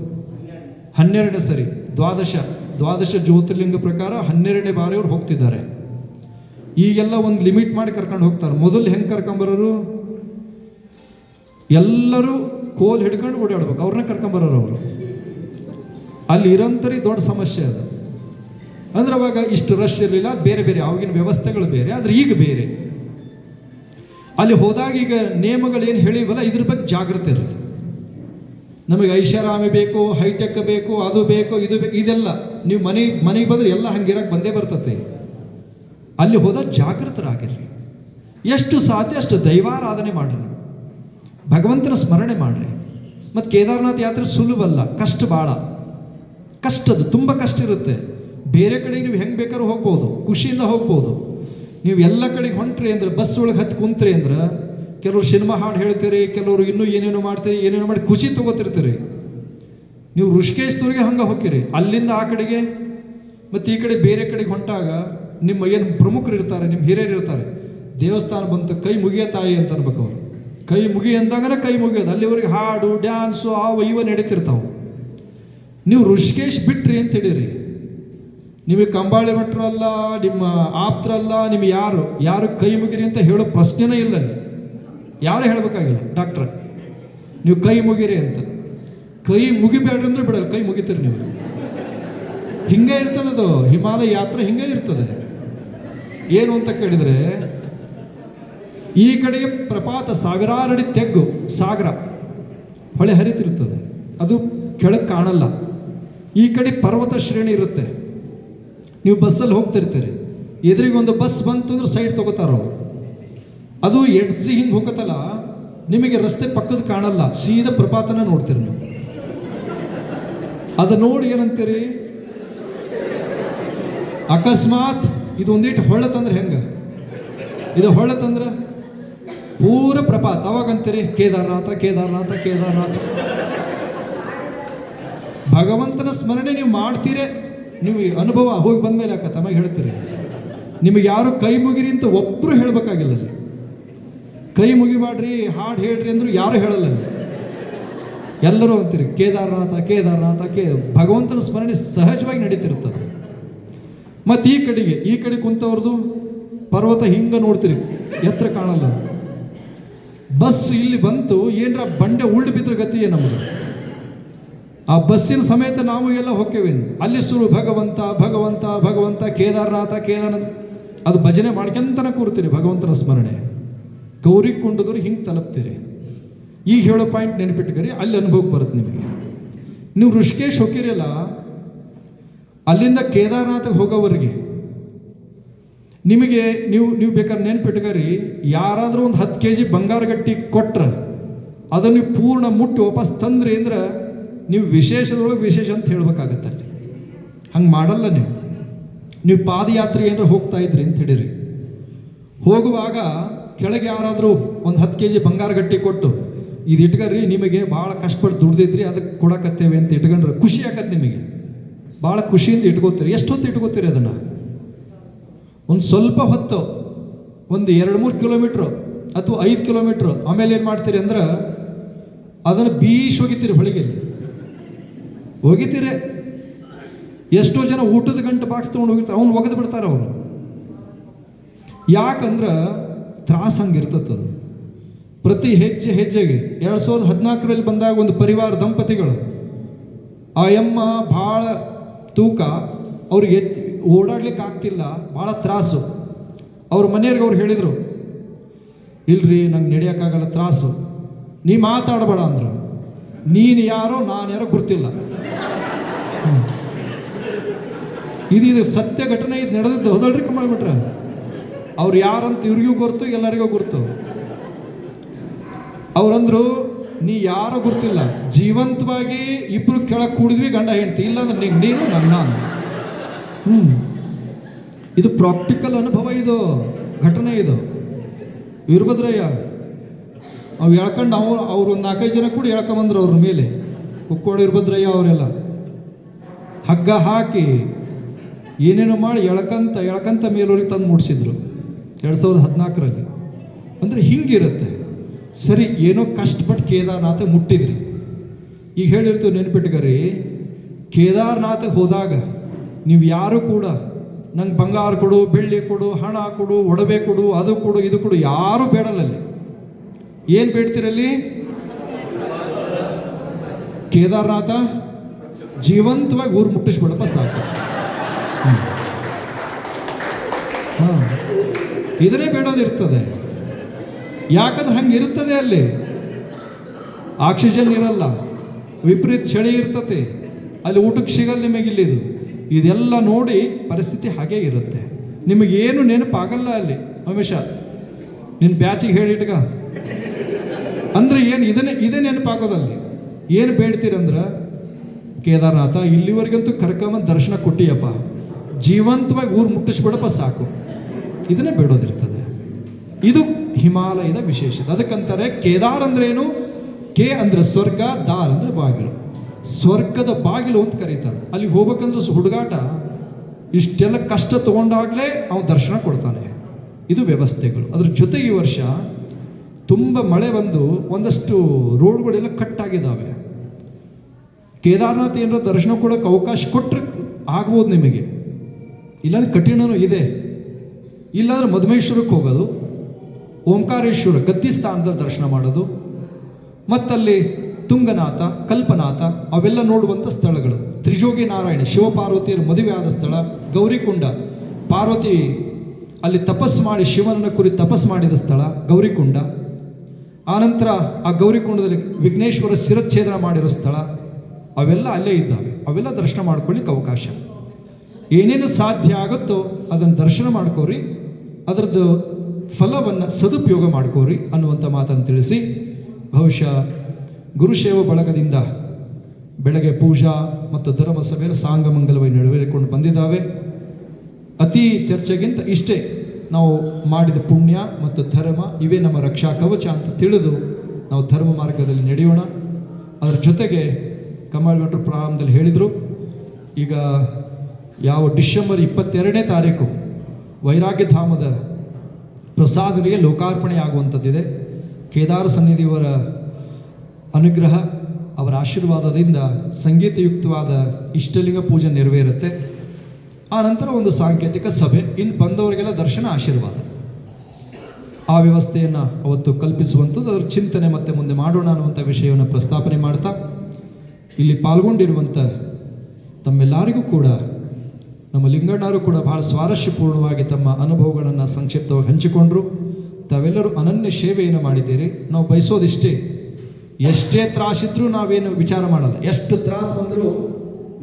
12ನೇ ಸರಿ, ದ್ವಾದಶ ದ್ವಾದಶ ಜ್ಯೋತಿರ್ಲಿಂಗ ಪ್ರಕಾರ 12ನೇ ಬಾರಿ ಅವ್ರು ಹೋಗ್ತಿದ್ದಾರೆ. ಈಗೆಲ್ಲ ಒಂದು ಲಿಮಿಟ್ ಮಾಡಿ ಕರ್ಕೊಂಡು ಹೋಗ್ತಾರೆ. ಮೊದಲು ಹೆಂಗೆ ಕರ್ಕೊಂಬರೋರು, ಎಲ್ಲರೂ ಕೋಲ್ ಹಿಡ್ಕೊಂಡು ಓಡಾಡ್ಬೇಕು, ಅವ್ರನ್ನ ಕರ್ಕೊಂಬರೋರು ಅವರು. ಅಲ್ಲಿ ಇರೋಂಥರಿ ದೊಡ್ಡ ಸಮಸ್ಯೆ ಅದು. ಅಂದ್ರೆ ಅವಾಗ ಇಷ್ಟು ರಶ್ ಇರಲಿಲ್ಲ, ಬೇರೆ ಬೇರೆ ಆವಾಗಿನ ವ್ಯವಸ್ಥೆಗಳು ಬೇರೆ, ಆದರೆ ಈಗ ಬೇರೆ. ಅಲ್ಲಿ ಹೋದಾಗ ಈಗ ನಿಯಮಗಳೇನು ಹೇಳಿವಲ್ಲ, ಇದ್ರ ಬಗ್ಗೆ ಜಾಗೃತಿ ಇರಲಿ. ನಮಗೆ ಐಷಾರಾಮಿ ಬೇಕು, ಹೈಟೆಕ್ ಬೇಕು, ಅದು ಬೇಕು, ಇದು ಬೇಕು, ಇದೆಲ್ಲ ನೀವು ಮನೆಗೆ ಬಂದರೆ ಎಲ್ಲ ಹಂಗಿರಕ್ಕೆ ಬಂದೇ ಬರ್ತತೆ. ಅಲ್ಲಿ ಹೋದಾಗ ಜಾಗೃತರಾಗಿರ್ರಿ. ಎಷ್ಟು ಸಾಧ್ಯ ಅಷ್ಟು ದೈವಾರಾಧನೆ ಮಾಡ್ರಿ, ಭಗವಂತನ ಸ್ಮರಣೆ ಮಾಡ್ರಿ. ಮತ್ತು ಕೇದಾರನಾಥ ಯಾತ್ರೆ ಸುಲಭಲ್ಲ, ಕಷ್ಟ, ಭಾಳ ಕಷ್ಟದು, ತುಂಬ ಕಷ್ಟ ಇರುತ್ತೆ. ಬೇರೆ ಕಡೆಗೆ ನೀವು ಹೆಂಗೆ ಬೇಕಾದ್ರೂ ಹೋಗ್ಬೋದು, ಖುಷಿಯಿಂದ ಹೋಗ್ಬೋದು. ನೀವು ಎಲ್ಲ ಕಡೆಗೆ ಹೊಂಟ್ರಿ ಅಂದ್ರೆ, ಬಸ್ ಒಳಗೆ ಹತ್ತಿ ಕುಂತ್ರಿ ಅಂದ್ರೆ, ಕೆಲವರು ಸಿನಿಮಾ ಹಾಡು ಹೇಳ್ತೀರಿ, ಕೆಲವರು ಇನ್ನೂ ಏನೇನೋ ಮಾಡ್ತೀರಿ, ಏನೇನೋ ಮಾಡಿ ಖುಷಿ ತೊಗೋತಿರ್ತೀರಿ. ನೀವು ಋಷಿಕೇಶ್ವರಿಗೆ ಹಂಗೆ ಹೋಗ್ತೀರಿ, ಅಲ್ಲಿಂದ ಆ ಕಡೆಗೆ ಮತ್ತು ಈ ಕಡೆ ಬೇರೆ ಕಡೆಗೆ ಹೊಂಟಾಗ ನಿಮ್ಮ ಏನು ಪ್ರಮುಖರು ಇರ್ತಾರೆ, ನಿಮ್ಮ ಹಿರಿಯರು ಇರ್ತಾರೆ, ದೇವಸ್ಥಾನ ಬಂತು ಕೈ ಮುಗಿಯ ತಾಯಿ ಅಂತ ಅನ್ಬೇಕು ಅವರು. ಕೈ ಮುಗಿ ಅಂದಾಗನೇ ಕೈ ಮುಗಿಯೋದು. ಅಲ್ಲಿವರೆಗೆ ಹಾಡು ಡ್ಯಾನ್ಸು ಅವು ಇವ ನಡೀತಿರ್ತಾವೆ. ನೀವು ಋಷಿಕೇಶ್ ಬಿಟ್ರಿ ಅಂತ ಹೇಳಿರಿ, ನಿಮಗೆ ಕಂಬಾಳಿ ಭಟ್ರಲ್ಲ, ನಿಮ್ಮ ಆಪ್ತರಲ್ಲ, ನಿಮಗೆ ಯಾರು ಕೈ ಮುಗಿರಿ ಅಂತ ಹೇಳೋ ಪ್ರಶ್ನೆನೇ ಇಲ್ಲ. ಯಾರು ಹೇಳಬೇಕಾಗಿಲ್ಲ, ಡಾಕ್ಟ್ರ ನೀವು ಕೈ ಮುಗಿರಿ ಅಂತ. ಕೈ ಮುಗಿಬೇಡ್ರಿ ಅಂದ್ರೆ ಬಿಡಲ್ಲ, ಕೈ ಮುಗಿತೀರಿ ನೀವು. ಹಿಂಗೆ ಇರ್ತದೆ ಅದು, ಹಿಮಾಲಯ ಯಾತ್ರೆ ಹಿಂಗೆ ಇರ್ತದೆ. ಏನು ಅಂತ ಕೇಳಿದರೆ, ಈ ಕಡೆಗೆ ಪ್ರಪಾತ ಸಾವಿರಾರು ಅಡಿ ತೆಗ್ಗು ಸಾಗರ ಹೊಳೆ ಹರಿತಿರ್ತದೆ, ಅದು ಕೆಳಗೆ ಕಾಣಲ್ಲ. ಈ ಕಡೆ ಪರ್ವತ ಶ್ರೇಣಿ ಇರುತ್ತೆ. ನೀವು ಬಸ್ಸಲ್ಲಿ ಹೋಗ್ತಿರ್ತೀರಿ, ಎದುರಿಗೊಂದು ಬಸ್ ಬಂತು ಅಂದ್ರೆ ಸೈಡ್ ತಗೋತಾರವ್ರು. ಅದು ಎಡ್ಸಿ ಹಿಂಗೆ ಹೋಗತ್ತಲ್ಲ, ನಿಮಗೆ ರಸ್ತೆ ಪಕ್ಕದ ಕಾಣಲ್ಲ, ಸೀದಾ ಪ್ರಪಾತನ ನೋಡ್ತೀರಿ ನೀವು. ಅದು ನೋಡಿ ಏನಂತೀರಿ, ಅಕಸ್ಮಾತ್ ಇದು ಒಂದಿಟ್ಟು ಹೊಳ್ಳತಂದ್ರೆ ಹೆಂಗೆ, ಇದು ಹೊಳ್ಳತಂದ್ರೆ ಪೂರ ಪ್ರಪಾತ. ಅವಾಗಂತೀರಿ ಕೇದಾರನಾಥ ಕೇದಾರನಾಥ ಕೇದಾರನಾಥ. ಭಗವಂತನ ಸ್ಮರಣೆ ನೀವು ಮಾಡ್ತೀರೇ, ನೀವು ಅನುಭವ ಹೋಗಿ ಬಂದ್ಮೇಲೆ ಅಕ್ಕ ತಮಗೆ ಹೇಳ್ತೀರಿ. ನಿಮಗೆ ಯಾರು ಕೈ ಮುಗಿರಿ ಅಂತ ಒಬ್ಬರು ಹೇಳಬೇಕಾಗಿಲ್ಲ. ಅಲ್ಲಿ ಕೈ ಮುಗಿಬಾಡ್ರಿ, ಹಾಡು ಹೇಳ್ರಿ ಅಂದ್ರು ಯಾರು ಹೇಳಲ್ಲ. ಎಲ್ಲರೂ ಅಂತೀರಿ ಕೇದಾರನಾಥ ಕೇದಾರನಾಥ ಭಗವಂತನ ಸ್ಮರಣೆ ಸಹಜವಾಗಿ ನಡೀತಿರ್ತದೆ. ಮತ್ತು ಈ ಕಡೆ ಕುಂತವ್ರದ್ದು ಪರ್ವತ ಹಿಂಗೆ ನೋಡ್ತೀರಿ, ಎತ್ತರ ಕಾಣಲ್ಲ. ಬಸ್ ಇಲ್ಲಿ ಬಂತು, ಏನರ ಬಂಡೆ ಉಳ್ಳು ಬಿದ್ರ ಗತಿಯೇ ನಮ್ಮದು. ಆ ಬಸ್ಸಿನ ಸಮೇತ ನಾವು ಎಲ್ಲ ಹೋಗ್ತೇವೆ. ಅಲ್ಲಿ ಶುರು ಭಗವಂತ ಭಗವಂತ ಭಗವಂತ ಕೇದಾರನಾಥ ಕೇದಾರನಾಥ, ಅದು ಭಜನೆ ಮಾಡ್ಕೊಂತನ ಕೂರ್ತೀರಿ. ಭಗವಂತನ ಸ್ಮರಣೆ ಗೌರಿ ಕುಂಡದವ್ರು ಹಿಂಗೆ ತಲುಪ್ತೀರಿ. ಈಗ ಹೇಳೋ ಪಾಯಿಂಟ್ ನೆನಪಿಟ್ಕರಿ, ಅಲ್ಲಿ ಅನುಭವಕ್ಕೆ ಬರುತ್ತೆ ನಿಮಗೆ. ನೀವು ಋಷಿಕೇಶ್ ಹೋಗಿರಲ್ಲ, ಅಲ್ಲಿಂದ ಕೇದಾರನಾಥಕ್ಕೆ ಹೋಗೋವರೆಗೆ ನಿಮಗೆ ನೀವು ಬೇಕಾದ್ರೆ ನೆನಪಿಟ್ಕರಿ, ಯಾರಾದರೂ ಒಂದು 10 kg ಬಂಗಾರ ಗಟ್ಟಿ ಕೊಟ್ರೆ ಅದನ್ನು ನೀವು ಪೂರ್ಣ ಮುಟ್ಟಿ ವಾಪಸ್ ತಂದ್ರಿ ಅಂದ್ರೆ ನೀವು ವಿಶೇಷದೊಳಗೆ ವಿಶೇಷ ಅಂತ ಹೇಳ್ಬೇಕಾಗತ್ತೆ. ಅಲ್ಲಿ ಹಂಗೆ ಮಾಡಲ್ಲ. ನೀವು ಪಾದಯಾತ್ರೆ ಏನಾರು ಹೋಗ್ತಾ ಇದ್ರಿ ಅಂತ ಹೇಳಿರಿ, ಹೋಗುವಾಗ ಕೆಳಗೆ ಯಾರಾದರೂ ಒಂದು 10 kg ಬಂಗಾರ ಗಟ್ಟಿ ಕೊಟ್ಟು ಇದು ಇಟ್ಕರ್ರಿ, ನಿಮಗೆ ಭಾಳ ಕಷ್ಟಪಟ್ಟು ದುಡ್ದಿದ್ರಿ, ಅದಕ್ಕೆ ಕೊಡಕತ್ತೇವೆ ಅಂತ ಇಟ್ಕೊಂಡ್ರೆ ಖುಷಿ ಆಗತ್ತೆ. ನಿಮಗೆ ಭಾಳ ಖುಷಿಯಿಂದ ಇಟ್ಕೋತೀರಿ. ಎಷ್ಟೊತ್ತು ಇಟ್ಕೋತೀರಿ ಅದನ್ನು? ಒಂದು ಸ್ವಲ್ಪ ಹೊತ್ತು, ಒಂದು 2-3 ಕಿಲೋಮೀಟ್ರು ಅಥವಾ 5 ಕಿಲೋಮೀಟ್ರು. ಆಮೇಲೆ ಏನು ಮಾಡ್ತೀರಿ ಅಂದ್ರೆ ಅದನ್ನು ಬೀಶ್ ಒಗಿತೀರಿ, ಹೊಳಿಗೆ ಒಗಿತೀರಿ. ಎಷ್ಟೋ ಜನ ಊಟದ ಗಂಟೆ ಬಾಕ್ಸ್ ತೊಗೊಂಡು ಹೋಗಿರ್ತಾರೆ, ಅವ್ನು ಒಗೆದು ಬಿಡ್ತಾರೆ ಅವರು. ಯಾಕಂದ್ರೆ ತ್ರಾಸ ಹಂಗಿರ್ತದೆ. ಪ್ರತಿ ಹೆಜ್ಜೆಗೆ 2014ರಲ್ಲಿ ಬಂದಾಗ ಒಂದು ಪರಿವಾರ ದಂಪತಿಗಳು, ಆ ಯಮ್ಮ ಭಾಳ ತೂಕ, ಅವ್ರಿಗೆ ಓಡಾಡ್ಲಿಕ್ಕೆ ಆಗ್ತಿಲ್ಲ, ಭಾಳ ತ್ರಾಸು. ಅವ್ರ ಮನೆಯವ್ರಿಗೆ ಅವ್ರು ಹೇಳಿದರು, ಇಲ್ರಿ ನಂಗೆ ನಡೆಯೋಕ್ಕಾಗಲ್ಲ, ತ್ರಾಸು, ನೀ ಮಾತಾಡಬೇಡ ಅಂದರು. ನೀನು ಯಾರೋ ನಾನು ಯಾರೋ ಗುರ್ತಿಲ್ಲ. ಇದು ಸತ್ಯ ಘಟನೆ, ಇದು ನಡೆದದ್ದು ಹೌದಲ್ರಿ ಮಾಡಿಬಿಟ್ರೆ. ಅವ್ರು ಯಾರಂತ ಇವ್ರಿಗೂ ಗುರ್ತು, ಎಲ್ಲರಿಗೂ ಗುರ್ತು. ಅವ್ರಂದ್ರು, ನೀ ಯಾರೋ ಗುರ್ತಿಲ್ಲ, ಜೀವಂತವಾಗಿ ಇಬ್ರು ಕೆಳಗೆ ಕೂಡಿದ್ವಿ ಗಂಡ ಹೆಂಡ್ತಿ, ಇಲ್ಲಾಂದ್ರೆ ನೀನು ನಾನು. ಇದು ಪ್ರಾಕ್ಟಿಕಲ್ ಅನುಭವ, ಇದು ಘಟನೆ. ಇದು ವೀರಭದ್ರಯ್ಯ ಅವು ಎಳ್ಕೊಂಡು ಅವ್ರು ಒಂದು 4-5 ಜನ ಕೂಡ ಎಳ್ಕೊಂಬಂದ್ರು ಅವ್ರ ಮೇಲೆ. ಕುಕ್ಕೋಡು ವೀರಭದ್ರಯ್ಯ ಅವರೆಲ್ಲ ಹಗ್ಗ ಹಾಕಿ ಏನೇನೋ ಮಾಡಿ ಎಳ್ಕಂತ ಮೇಲೂರಿಗೆ ತಂದು ಮುಡಿಸಿದ್ರು 2014ರಲ್ಲಿ. ಅಂದರೆ ಹಿಂಗಿರುತ್ತೆ. ಸರಿ, ಏನೋ ಕಷ್ಟಪಟ್ಟು ಕೇದಾರನಾಥ ಮುಟ್ಟಿದ್ರಿ. ಈಗ ಹೇಳಿರ್ತೀವಿ, ನೆನ್ಪಿಟ್ಕರಿ, ಕೇದಾರನಾಥಕ್ಕೆ ಹೋದಾಗ ನೀವು ಯಾರು ಕೂಡ ನಂಗೆ ಬಂಗಾರ ಕೊಡು, ಬೆಳ್ಳಿ ಕೊಡು, ಹಣ ಕೊಡು, ಒಡವೆ ಕೊಡು, ಅದು ಕೊಡು, ಇದು ಕೊಡು, ಯಾರು ಬೇಡಲ್ಲಲ್ಲಿ. ಏನು ಬೇಡ್ತೀರಲ್ಲಿ? ಕೇದಾರನಾಥ ಜೀವಂತವಾಗಿ ಊರು ಮುಟ್ಟಿಸ್ಬಿಡಪ್ಪ ಸಾಕು. ಹಾಂ, ಇದನ್ನೇ ಬೇಡೋದಿರ್ತದೆ. ಯಾಕಂದ್ರೆ ಹಂಗೆ ಇರ್ತದೆ ಅಲ್ಲಿ. ಆಕ್ಸಿಜನ್ ಇರಲ್ಲ, ವಿಪರೀತ ಚಳಿ ಇರ್ತತೆ, ಅಲ್ಲಿ ಊಟಕ್ಕೆ ಸಿಗಲ್ಲ ನಿಮಗೆ. ಇಲ್ಲಿದು ಇದೆಲ್ಲ ನೋಡಿ ಪರಿಸ್ಥಿತಿ ಹಾಗೇ ಇರುತ್ತೆ. ನಿಮಗೇನು ನೆನಪಾಗಲ್ಲ ಅಲ್ಲಿ. ಹಮೇಶ ನಿನ್ನ ಬ್ಯಾಚಿಗೆ ಹೇಳಿಟ್ಗ ಅಂದರೆ ಏನು ಇದೇ ನೆನಪಾಗೋದಲ್ಲಿ. ಏನು ಬೇಡ್ತೀರಂದ್ರೆ, ಕೇದಾರನಾಥ ಇಲ್ಲಿವರೆಗಂತೂ ಕರ್ಕೊಂಬಂದು ದರ್ಶನ ಕೊಟ್ಟಿಯಪ್ಪ, ಜೀವಂತವಾಗಿ ಊರು ಮುಟ್ಟಿಸ್ಬಿಡಪ್ಪ ಸಾಕು. ಇದನ್ನೇ ಬೇಡೋದಿರ್ತದೆ. ಇದು ಹಿಮಾಲಯದ ವಿಶೇಷ. ಅದಕ್ಕಂತಾರೆ ಕೇದಾರ್ ಅಂದ್ರೇನು? ಕೆ ಅಂದ್ರೆ ಸ್ವರ್ಗ, ದಾರ್ ಅಂದ್ರೆ ಬಾಗಿಲು. ಸ್ವರ್ಗದ ಬಾಗಿಲು ಅಂತ ಕರೀತಾರೆ. ಅಲ್ಲಿ ಹೋಗ್ಬೇಕಂದ್ರೆ ಹುಡುಗಾಟ. ಇಷ್ಟೆಲ್ಲ ಕಷ್ಟ ತಗೊಂಡಾಗಲೇ ಅವನು ದರ್ಶನ ಕೊಡ್ತಾನೆ. ಇದು ವ್ಯವಸ್ಥೆಗಳು. ಅದ್ರ ಜೊತೆ ಈ ವರ್ಷ ತುಂಬ ಮಳೆ ಬಂದು ಒಂದಷ್ಟು ರೋಡ್ಗಳೆಲ್ಲ ಕಟ್ಟಾಗಿದ್ದಾವೆ. ಕೇದಾರನಾಥ್ ಏನಾರ ದರ್ಶನ ಕೊಡೋಕೆ ಅವಕಾಶ ಕೊಟ್ಟರೆ ಆಗ್ಬೋದು ನಿಮಗೆ. ಇಲ್ಲಾಂದ್ರೆ ಕಠಿಣನೂ ಇದೆ. ಇಲ್ಲಾಂದ್ರೆ ಮಧುಮೇಶ್ವರಕ್ಕೆ ಹೋಗೋದು, ಓಂಕಾರೇಶ್ವರ ಗದ್ದಿ ಸ್ಥಾನದಲ್ಲಿ ದರ್ಶನ ಮಾಡೋದು, ಮತ್ತಲ್ಲಿ ತುಂಗನಾಥ, ಕಲ್ಪನಾಥ ಅವೆಲ್ಲ ನೋಡುವಂಥ ಸ್ಥಳಗಳು. ತ್ರಿಜೋಗಿ ನಾರಾಯಣ ಶಿವಪಾರ್ವತಿಯರ ಮದುವೆ ಆದ ಸ್ಥಳ. ಗೌರಿಕುಂಡ, ಪಾರ್ವತಿ ಅಲ್ಲಿ ತಪಸ್ಸು ಮಾಡಿ ಶಿವನನ್ನ ಕುರಿತು ತಪಸ್ಸು ಮಾಡಿದ ಸ್ಥಳ ಗೌರಿಕುಂಡ. ಆನಂತರ ಆ ಗೌರಿಕುಂಡದಲ್ಲಿ ವಿಘ್ನೇಶ್ವರ ಶಿರಚ್ಛೇದನ ಮಾಡಿರೋ ಸ್ಥಳ. ಅವೆಲ್ಲ ಅಲ್ಲೇ ಇದ್ದಾವೆ. ಅವೆಲ್ಲ ದರ್ಶನ ಮಾಡ್ಕೊಳ್ಳಿಕ್ಕೆ ಅವಕಾಶ. ಏನೇನು ಸಾಧ್ಯ ಆಗುತ್ತೋ ಅದನ್ನು ದರ್ಶನ ಮಾಡ್ಕೋರಿ, ಅದರದ್ದು ಫಲವನ್ನು ಸದುಪಯೋಗ ಮಾಡ್ಕೋರಿ ಅನ್ನುವಂಥ ಮಾತನ್ನು ತಿಳಿಸಿ, ಬಹುಶಃ ಗುರುಶೇವ ಬಳಗದಿಂದ ಬೆಳಗ್ಗೆ ಪೂಜಾ ಮತ್ತು ಧರ್ಮ ಸಭೆಯಲ್ಲಿ ಸಾಂಗಮಂಗಲವಾಗಿ ನೆರವೇರಿಕೊಂಡು ಬಂದಿದ್ದಾವೆ. ಅತಿ ಚರ್ಚೆಗಿಂತ ಇಷ್ಟೇ, ನಾವು ಮಾಡಿದ ಪುಣ್ಯ ಮತ್ತು ಧರ್ಮ ಇವೇ ನಮ್ಮ ರಕ್ಷಾ ಕವಚ ಅಂತ ತಿಳಿದು ನಾವು ಧರ್ಮ ಮಾರ್ಗದಲ್ಲಿ ನಡೆಯೋಣ. ಅದರ ಜೊತೆಗೆ ಕಮಲ್ ಭಟ್ರು ಪ್ರಾರಂಭದಲ್ಲಿ ಹೇಳಿದರು, ಈಗ ಯಾವ ಡಿಸೆಂಬರ್ 22ನೇ ತಾರೀಕು ವೈರಾಗ್ಯಧಾಮದ ಪ್ರಸಾದಗಳಿಗೆ ಲೋಕಾರ್ಪಣೆ ಆಗುವಂಥದ್ದಿದೆ. ಕೇದಾರ ಸನ್ನಿಧಿಯವರ ಅನುಗ್ರಹ, ಅವರ ಆಶೀರ್ವಾದದಿಂದ ಸಂಗೀತಯುಕ್ತವಾದ ಇಷ್ಟಲಿಂಗ ಪೂಜೆ ನೆರವೇರುತ್ತೆ. ಆ ನಂತರ ಒಂದು ಸಾಂಕೇತಿಕ ಸಭೆ, ಇನ್ನು ಬಂದವರಿಗೆಲ್ಲ ದರ್ಶನ, ಆಶೀರ್ವಾದ. ಆ ವ್ಯವಸ್ಥೆಯನ್ನು ಅವತ್ತು ಕಲ್ಪಿಸುವಂಥದ್ದು, ಅದರ ಚಿಂತನೆ ಮತ್ತೆ ಮುಂದೆ ಮಾಡೋಣ ಅನ್ನುವಂಥ ವಿಷಯವನ್ನು ಪ್ರಸ್ತಾಪನೆ ಮಾಡ್ತಾ, ಇಲ್ಲಿ ಪಾಲ್ಗೊಂಡಿರುವಂಥ ತಮ್ಮೆಲ್ಲರಿಗೂ ಕೂಡ, ನಮ್ಮ ಲಿಂಗಣ್ಣವರು ಕೂಡ ಬಹಳ ಸ್ವಾರಸ್ಯಪೂರ್ಣವಾಗಿ ತಮ್ಮ ಅನುಭವಗಳನ್ನು ಸಂಕ್ಷಿಪ್ತವಾಗಿ ಹಂಚಿಕೊಂಡ್ರು. ತಾವೆಲ್ಲರೂ ಅನನ್ಯ ಸೇವೆಯನ್ನು ಮಾಡಿದ್ದೀರಿ. ನಾವು ಬಯಸೋದಿಷ್ಟೇ, ಎಷ್ಟೇ ತ್ರಾಸಿದ್ರೂ ನಾವೇನು ವಿಚಾರ ಮಾಡಲ್ಲ, ಎಷ್ಟು ತ್ರಾಸು ಬಂದರೂ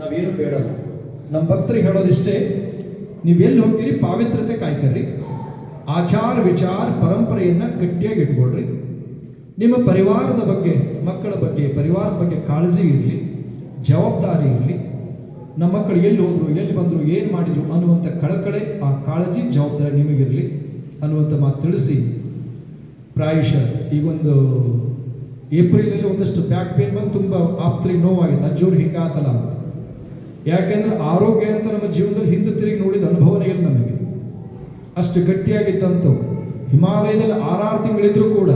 ನಾವೇನು ಬೇಡಲ್ಲ. ನಮ್ಮ ಭಕ್ತರಿಗೆ ಹೇಳೋದಿಷ್ಟೇ, ನೀವೆಲ್ಲಿ ಹೋಗ್ತೀರಿ ಪಾವಿತ್ರತೆ ಕಾಯ್ಕರ್ರಿ, ಆಚಾರ ವಿಚಾರ ಪರಂಪರೆಯನ್ನು ಗಟ್ಟಿಯಾಗಿ ಇಟ್ಕೊಳ್ರಿ. ನಿಮ್ಮ ಪರಿವಾರದ ಬಗ್ಗೆ, ಮಕ್ಕಳ ಬಗ್ಗೆ, ಪರಿವಾರದ ಬಗ್ಗೆ ಕಾಳಜಿ ಇರಲಿ, ಜವಾಬ್ದಾರಿ ಇರಲಿ. ನಮ್ಮ ಮಕ್ಕಳು ಎಲ್ಲಿ ಹೋದ್ರು, ಎಲ್ಲಿ ಬಂದರು, ಏನು ಮಾಡಿದ್ರು ಅನ್ನುವಂಥ ಕಳಕಳೆ, ಆ ಕಾಳಜಿ ಜವಾಬ್ದಾರಿ ನಿಮಗಿರಲಿ ಅನ್ನುವಂಥ ಮಾತು ತಿಳಿಸಿ, ಪ್ರಾಯಶಃ ಈಗೊಂದು ಏಪ್ರಿಲಲ್ಲಿ ಒಂದಷ್ಟು ಬ್ಯಾಕ್ ಪೇನ್ ಬಂದು ತುಂಬ ಆಪ್ತರಿಗೆ ನೋವಾಗಿದೆ. ಅಜ್ಜೋರು ಹಿಂಗಾತಲ್ಲ ಅಂತ. ಯಾಕೆಂದ್ರೆ ಆರೋಗ್ಯ ಅಂತ ನಮ್ಮ ಜೀವನದಲ್ಲಿ ಹಿಂದೆ ತಿರುಗಿ ನೋಡಿದ ಅನುಭವನೇ ಇಲ್ಲ ನಮಗೆ. ಅಷ್ಟು ಗಟ್ಟಿಯಾಗಿದ್ದಂಥವು. ಹಿಮಾಲಯದಲ್ಲಿ 6 ತಿಂಗಳಿದ್ರೂ ಕೂಡ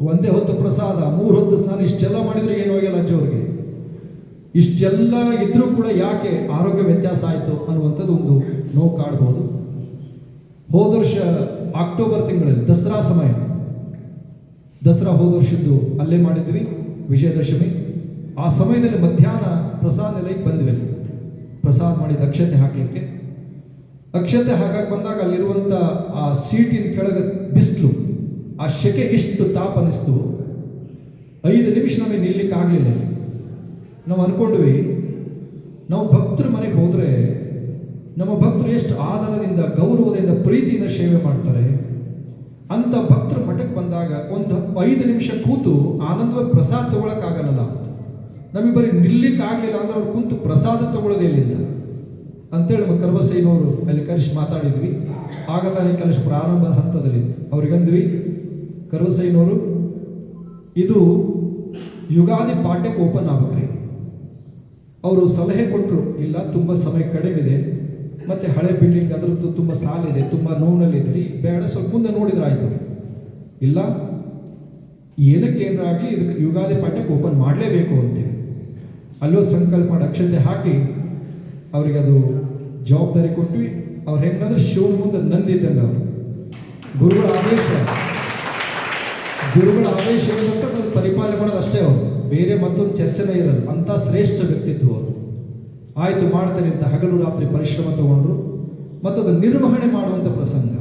ಒಂದೇ ಹೊತ್ತು ಪ್ರಸಾದ, 3 ಹೊತ್ತು ಸ್ನಾನ, ಇಷ್ಟೆಲ್ಲ ಮಾಡಿದ್ರು ಏನು ಹೋಗಿಲ್ಲ ಅಜ್ಜವ್ರಿಗೆ. ಇಷ್ಟೆಲ್ಲ ಇದ್ರೂ ಕೂಡ ಯಾಕೆ ಆರೋಗ್ಯ ವ್ಯತ್ಯಾಸ ಆಯಿತು ಅನ್ನುವಂಥದ್ದು ಒಂದು ನೋವು ಕಾಡ್ಬೋದು. ಹೋದ ವರ್ಷ ಅಕ್ಟೋಬರ್ ತಿಂಗಳಲ್ಲಿ ದಸರಾ ಸಮಯ, ದಸರಾ ಹೋದ ವರ್ಷದ್ದು ಅಲ್ಲೇ ಮಾಡಿದ್ವಿ, ವಿಜಯದಶಮಿ. ಆ ಸಮಯದಲ್ಲಿ ಮಧ್ಯಾಹ್ನ ಪ್ರಸಾದ ನಿಲಯಕ್ಕೆ ಬಂದ್ವಿ. ಪ್ರಸಾದ ಮಾಡಿದ ಅಕ್ಷತೆ ಹಾಕಲಿಕ್ಕೆ, ಅಕ್ಷತೆ ಹಾಕಕ್ಕೆ ಬಂದಾಗ ಅಲ್ಲಿರುವಂಥ ಆ ಸೀಟಿನ ಕೆಳಗೆ ಬಿಸಿಲು, ಆ ಶೆಕೆ ಎಷ್ಟು ತಾಪ ಅನ್ನಿಸ್ತು. 5 ನಿಮಿಷ ನಮಗೆ ನಿಲ್ಲಕ್ಕೆ ಆಗಲಿಲ್ಲ. ನಾವು ಅಂದ್ಕೊಂಡ್ವಿ, ನಾವು ಭಕ್ತರ ಮನೆಗೆ ಹೋದರೆ ನಮ್ಮ ಭಕ್ತರು ಎಷ್ಟು ಆದರದಿಂದ, ಗೌರವದಿಂದ, ಪ್ರೀತಿಯಿಂದ ಸೇವೆ ಮಾಡ್ತಾರೆ. ಅಂತ ಭಕ್ತರ ಮಠಕ್ಕೆ ಬಂದಾಗ ಒಂದು 5 ನಿಮಿಷ ಕೂತು ಆನಂದವಾಗಿ ಪ್ರಸಾದ ತಗೊಳಕ್ಕಾಗಲ್ಲ. ನಮಗೆ ಬರೀ ನಿಲ್ಲಿಕ್ಕೆ ಆಗಲಿಲ್ಲ ಅಂದ್ರೆ ಅವ್ರು ಕುಂತು ಪ್ರಸಾದ ತಗೊಳ್ಳೋದೇ ಇಲ್ಲಿಂದ ಅಂತೇಳಿ ನಮ್ಮ ಕರ್ವಸೈನವರು ಅಲ್ಲಿ ಕರೆಸಿ ಮಾತಾಡಿದ್ವಿ. ಆಗ ತಾನೇ ಕಲಿಸಿ ಪ್ರಾರಂಭದ ಹಂತದಲ್ಲಿ ಅವ್ರಿಗಂದ್ವಿ, ಕರ್ವಸೈನವರು ಇದು ಯುಗಾದಿ ಪಾಠಕ್ಕೆ ಓಪನ್ ಆಗ್ಬೇಕ್ರಿ. ಅವರು ಸಲಹೆ ಕೊಟ್ಟರು, ಇಲ್ಲ ತುಂಬ ಸಮಯ ಕಡಿಮೆ ಇದೆ, ಮತ್ತು ಹಳೆ ಬಿಲ್ಡಿಂಗ್ ಅದರದ್ದು ತುಂಬ ಸಾಲಿದೆ, ತುಂಬ ನೋವಿನಲ್ಲಿದ್ರಿ, ಬೇಡ ಸ್ವಲ್ಪ ಮುಂದೆ ನೋಡಿದ್ರೆ ಆಯಿತು. ಇಲ್ಲ, ಏನಕ್ಕೆ ಏನಾಗಲಿ ಇದಕ್ಕೆ ಯುಗಾದಿ ಪಾಠಕ್ಕೆ ಓಪನ್ ಮಾಡಲೇಬೇಕು ಅಂತೇಳಿ ಅಲ್ಲೋ ಸಂಕಲ್ಪ ಮಾಡಿ ಅಕ್ಷತೆ ಹಾಕಿ ಅವರಿಗೆ ಅದು ಜವಾಬ್ದಾರಿ ಕೊಟ್ವಿ. ಅವ್ರು ಹೆಂಗಂದ್ರೆ ಶಿವನ ಮುಂದೆ ನಂದಿದ್ದಂಗೆ ಅವರು. ಗುರುಗಳ ಆದೇಶ ಇರಬೇಕು, ಅದು ಪರಿಪಾಲನೆ ಮಾಡೋದು ಅಷ್ಟೇ. ಅವರು ಬೇರೆ ಮತ್ತೊಂದು ಚರ್ಚೆನೇ ಇರಲ್ಲ. ಅಂಥ ಶ್ರೇಷ್ಠ ವ್ಯಕ್ತಿತ್ವ ಅವರು. ಆಯಿತು ಮಾಡ್ತಾರೆ ಅಂತ ಹಗಲು ರಾತ್ರಿ ಪರಿಶ್ರಮ ತಗೊಂಡ್ರು. ಮತ್ತು ಅದು ನಿರ್ವಹಣೆ ಮಾಡುವಂಥ ಪ್ರಸಂಗ.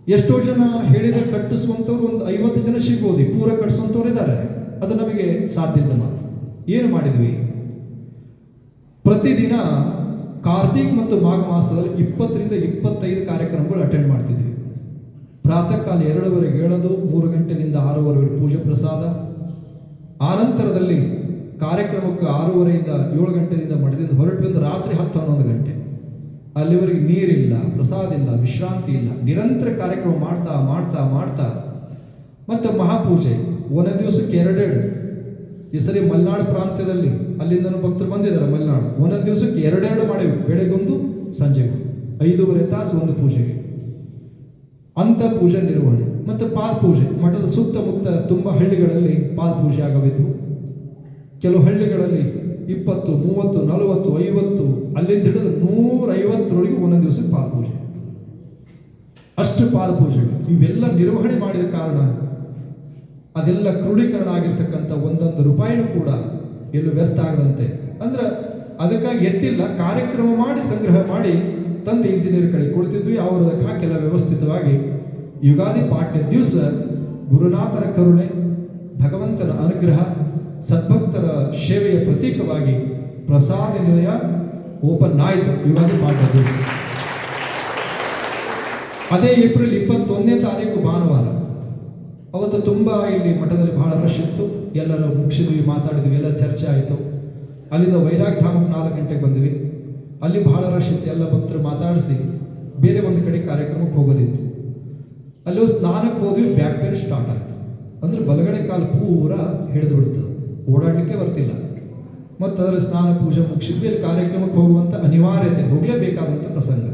ಎಷ್ಟೋ ಜನ ಹೇಳಿದರೆ ಕಟ್ಟಿಸುವಂಥವ್ರು ಒಂದು 50 ಜನ ಸಿಗ್ಬೋದು, ಪೂರ ಕಟ್ಟಿಸುವಂಥವ್ರು ಇದ್ದಾರೆ. ಅದು ನಮಗೆ ಸಾಧ್ಯ ಇಲ್ಲ. ಮಾತು ಏನು ಮಾಡಿದ್ವಿ? ಪ್ರತಿದಿನ ಕಾರ್ತಿಕ್ ಮತ್ತು ಮಾಘ ಮಾಸದಲ್ಲಿ 20 ರಿಂದ 25 ಕಾರ್ಯಕ್ರಮಗಳು ಅಟೆಂಡ್ ಮಾಡ್ತಿದ್ವಿ. ಪ್ರಾತಃ ಕಾಲ 2:30 ಹೇಳೋದು, 3 ಗಂಟೆಯಿಂದ 6:30 ಪೂಜೆ ಪ್ರಸಾದ. ಆನಂತರದಲ್ಲಿ ಕಾರ್ಯಕ್ರಮಕ್ಕೆ 6:30ರಿಂದ 7 ಗಂಟೆಯಿಂದ ಮಠದಿಂದ ಹೊರಟು ಬಂದು ರಾತ್ರಿ 10-11 ಗಂಟೆ. ಅಲ್ಲಿವರೆಗೆ ನೀರಿಲ್ಲ, ಪ್ರಸಾದ ಇಲ್ಲ, ವಿಶ್ರಾಂತಿ ಇಲ್ಲ. ನಿರಂತರ ಕಾರ್ಯಕ್ರಮ ಮಾಡ್ತಾ ಮಾಡ್ತಾ ಮಾಡ್ತಾ ಮತ್ತು ಮಹಾಪೂಜೆ ಒಂದೊಂದು ದಿವಸಕ್ಕೆ 2 ಈ ಸರಿ ಮಲೆನಾಡು ಪ್ರಾಂತ್ಯದಲ್ಲಿ ಅಲ್ಲಿಂದ ಭಕ್ತರು ಬಂದಿದ್ದಾರೆ. ಮಲೆನಾಡು ಒಂದೊಂದು ದಿವಸಕ್ಕೆ 2 ಮಾಡಿವಿ. ಬೆಳಗೊಂದು ಸಂಜೆಗೂ 5.5 ತಾಸು ಒಂದು ಪೂಜೆಗೆ. ಅಂಥ ಪೂಜೆ ನಿರ್ವಹಣೆ ಮತ್ತು ಪಾದಪೂಜೆ. ಮಠದ ಸುತ್ತಮುತ್ತ ತುಂಬ ಹಳ್ಳಿಗಳಲ್ಲಿ ಪಾದಪೂಜೆ ಆಗಬೇಕು. ಕೆಲವು ಹಳ್ಳಿಗಳಲ್ಲಿ 20, 30, 40, 50 ಅಲ್ಲಿಂದ ಹಿಡಿದು 150ರವರೆಗೆ ಒಂದೊಂದು ದಿವಸಕ್ಕೆ ಪಾದಪೂಜೆ. ಅಷ್ಟು ಪಾದಪೂಜೆಗಳು ಇವೆಲ್ಲ ನಿರ್ವಹಣೆ ಮಾಡಿದ ಕಾರಣ ಅದೆಲ್ಲ ಕ್ರೋಢೀಕರಣ ಆಗಿರ್ತಕ್ಕಂಥ ಒಂದೊಂದು ರೂಪಾಯಿನೂ ಕೂಡ ಎಲ್ಲೂ ವ್ಯರ್ಥ ಆಗದಂತೆ. ಅಂದ್ರೆ ಅದಕ್ಕಾಗಿ ಎತ್ತಿಲ್ಲ, ಕಾರ್ಯಕ್ರಮ ಮಾಡಿ ಸಂಗ್ರಹ ಮಾಡಿ ತಂದು ಇಂಜಿನಿಯರ್ ಕಡೆ ಕೊಡ್ತಿದ್ವಿ. ಅವರು ಅದಕ್ಕೆ ಹಾಕೆಲ್ಲ ವ್ಯವಸ್ಥಿತವಾಗಿ ಯುಗಾದಿ ಪಾಠ್ಯ ದಿವಸ ಗುರುನಾಥರ ಕರುಣೆ, ಭಗವಂತನ ಅನುಗ್ರಹ, ಸದ್ಭಕ್ತರ ಸೇವೆಯ ಪ್ರತೀಕವಾಗಿ ಪ್ರಸಾದ ನಿಲಯ ಓಪನ್ ಆಯಿತು ಯುಗಾದಿ ಪಾಠ್ಯ ದಿವಸ. ಅದೇ ಏಪ್ರಿಲ್ 21ನೇ ತಾರೀಕು ಭಾನುವಾರ. ಅವತ್ತು ತುಂಬ ಇಲ್ಲಿ ಮಠದಲ್ಲಿ ಬಹಳ ರಶ್ ಇತ್ತು. ಎಲ್ಲರೂ ಮುಗಿಸಿದ್ವಿ, ಮಾತಾಡಿದ್ವಿ, ಎಲ್ಲ ಚರ್ಚೆ ಆಯಿತು. ಅಲ್ಲಿಂದ ವೈರಾಗ್ ಧಾಮಕ್ಕೆ 4 ಗಂಟೆಗೆ ಬಂದ್ವಿ. ಅಲ್ಲಿ ಬಹಳ ರಶ್ ಇತ್ತು. ಎಲ್ಲ ಭಕ್ತರು ಮಾತಾಡಿಸಿ ಬೇರೆ ಒಂದು ಕಡೆ ಕಾರ್ಯಕ್ರಮಕ್ಕೆ ಹೋಗೋದಿತ್ತು. ಅಲ್ಲಿ ಸ್ನಾನಕ್ಕೆ ಹೋದ್ವಿ. ಬ್ಯಾಕ್ ಪೇನ್ ಸ್ಟಾರ್ಟ್ ಆಯಿತು. ಅಂದರೆ ಬಲಗಡೆ ಕಾಲು ಪೂರ ಹಿಡಿದು ಬಿಡ್ತದೆ, ಓಡಾಡಲಿಕ್ಕೆ ಬರ್ತಿಲ್ಲ. ಮತ್ತು ಅದರ ಸ್ನಾನ ಪೂಜೆ ಮುಗಿಸಿದ್ವಿ. ಅಲ್ಲಿ ಕಾರ್ಯಕ್ರಮಕ್ಕೆ ಹೋಗುವಂಥ ಅನಿವಾರ್ಯತೆ, ಹೋಗಲೇಬೇಕಾದಂಥ ಪ್ರಸಂಗ.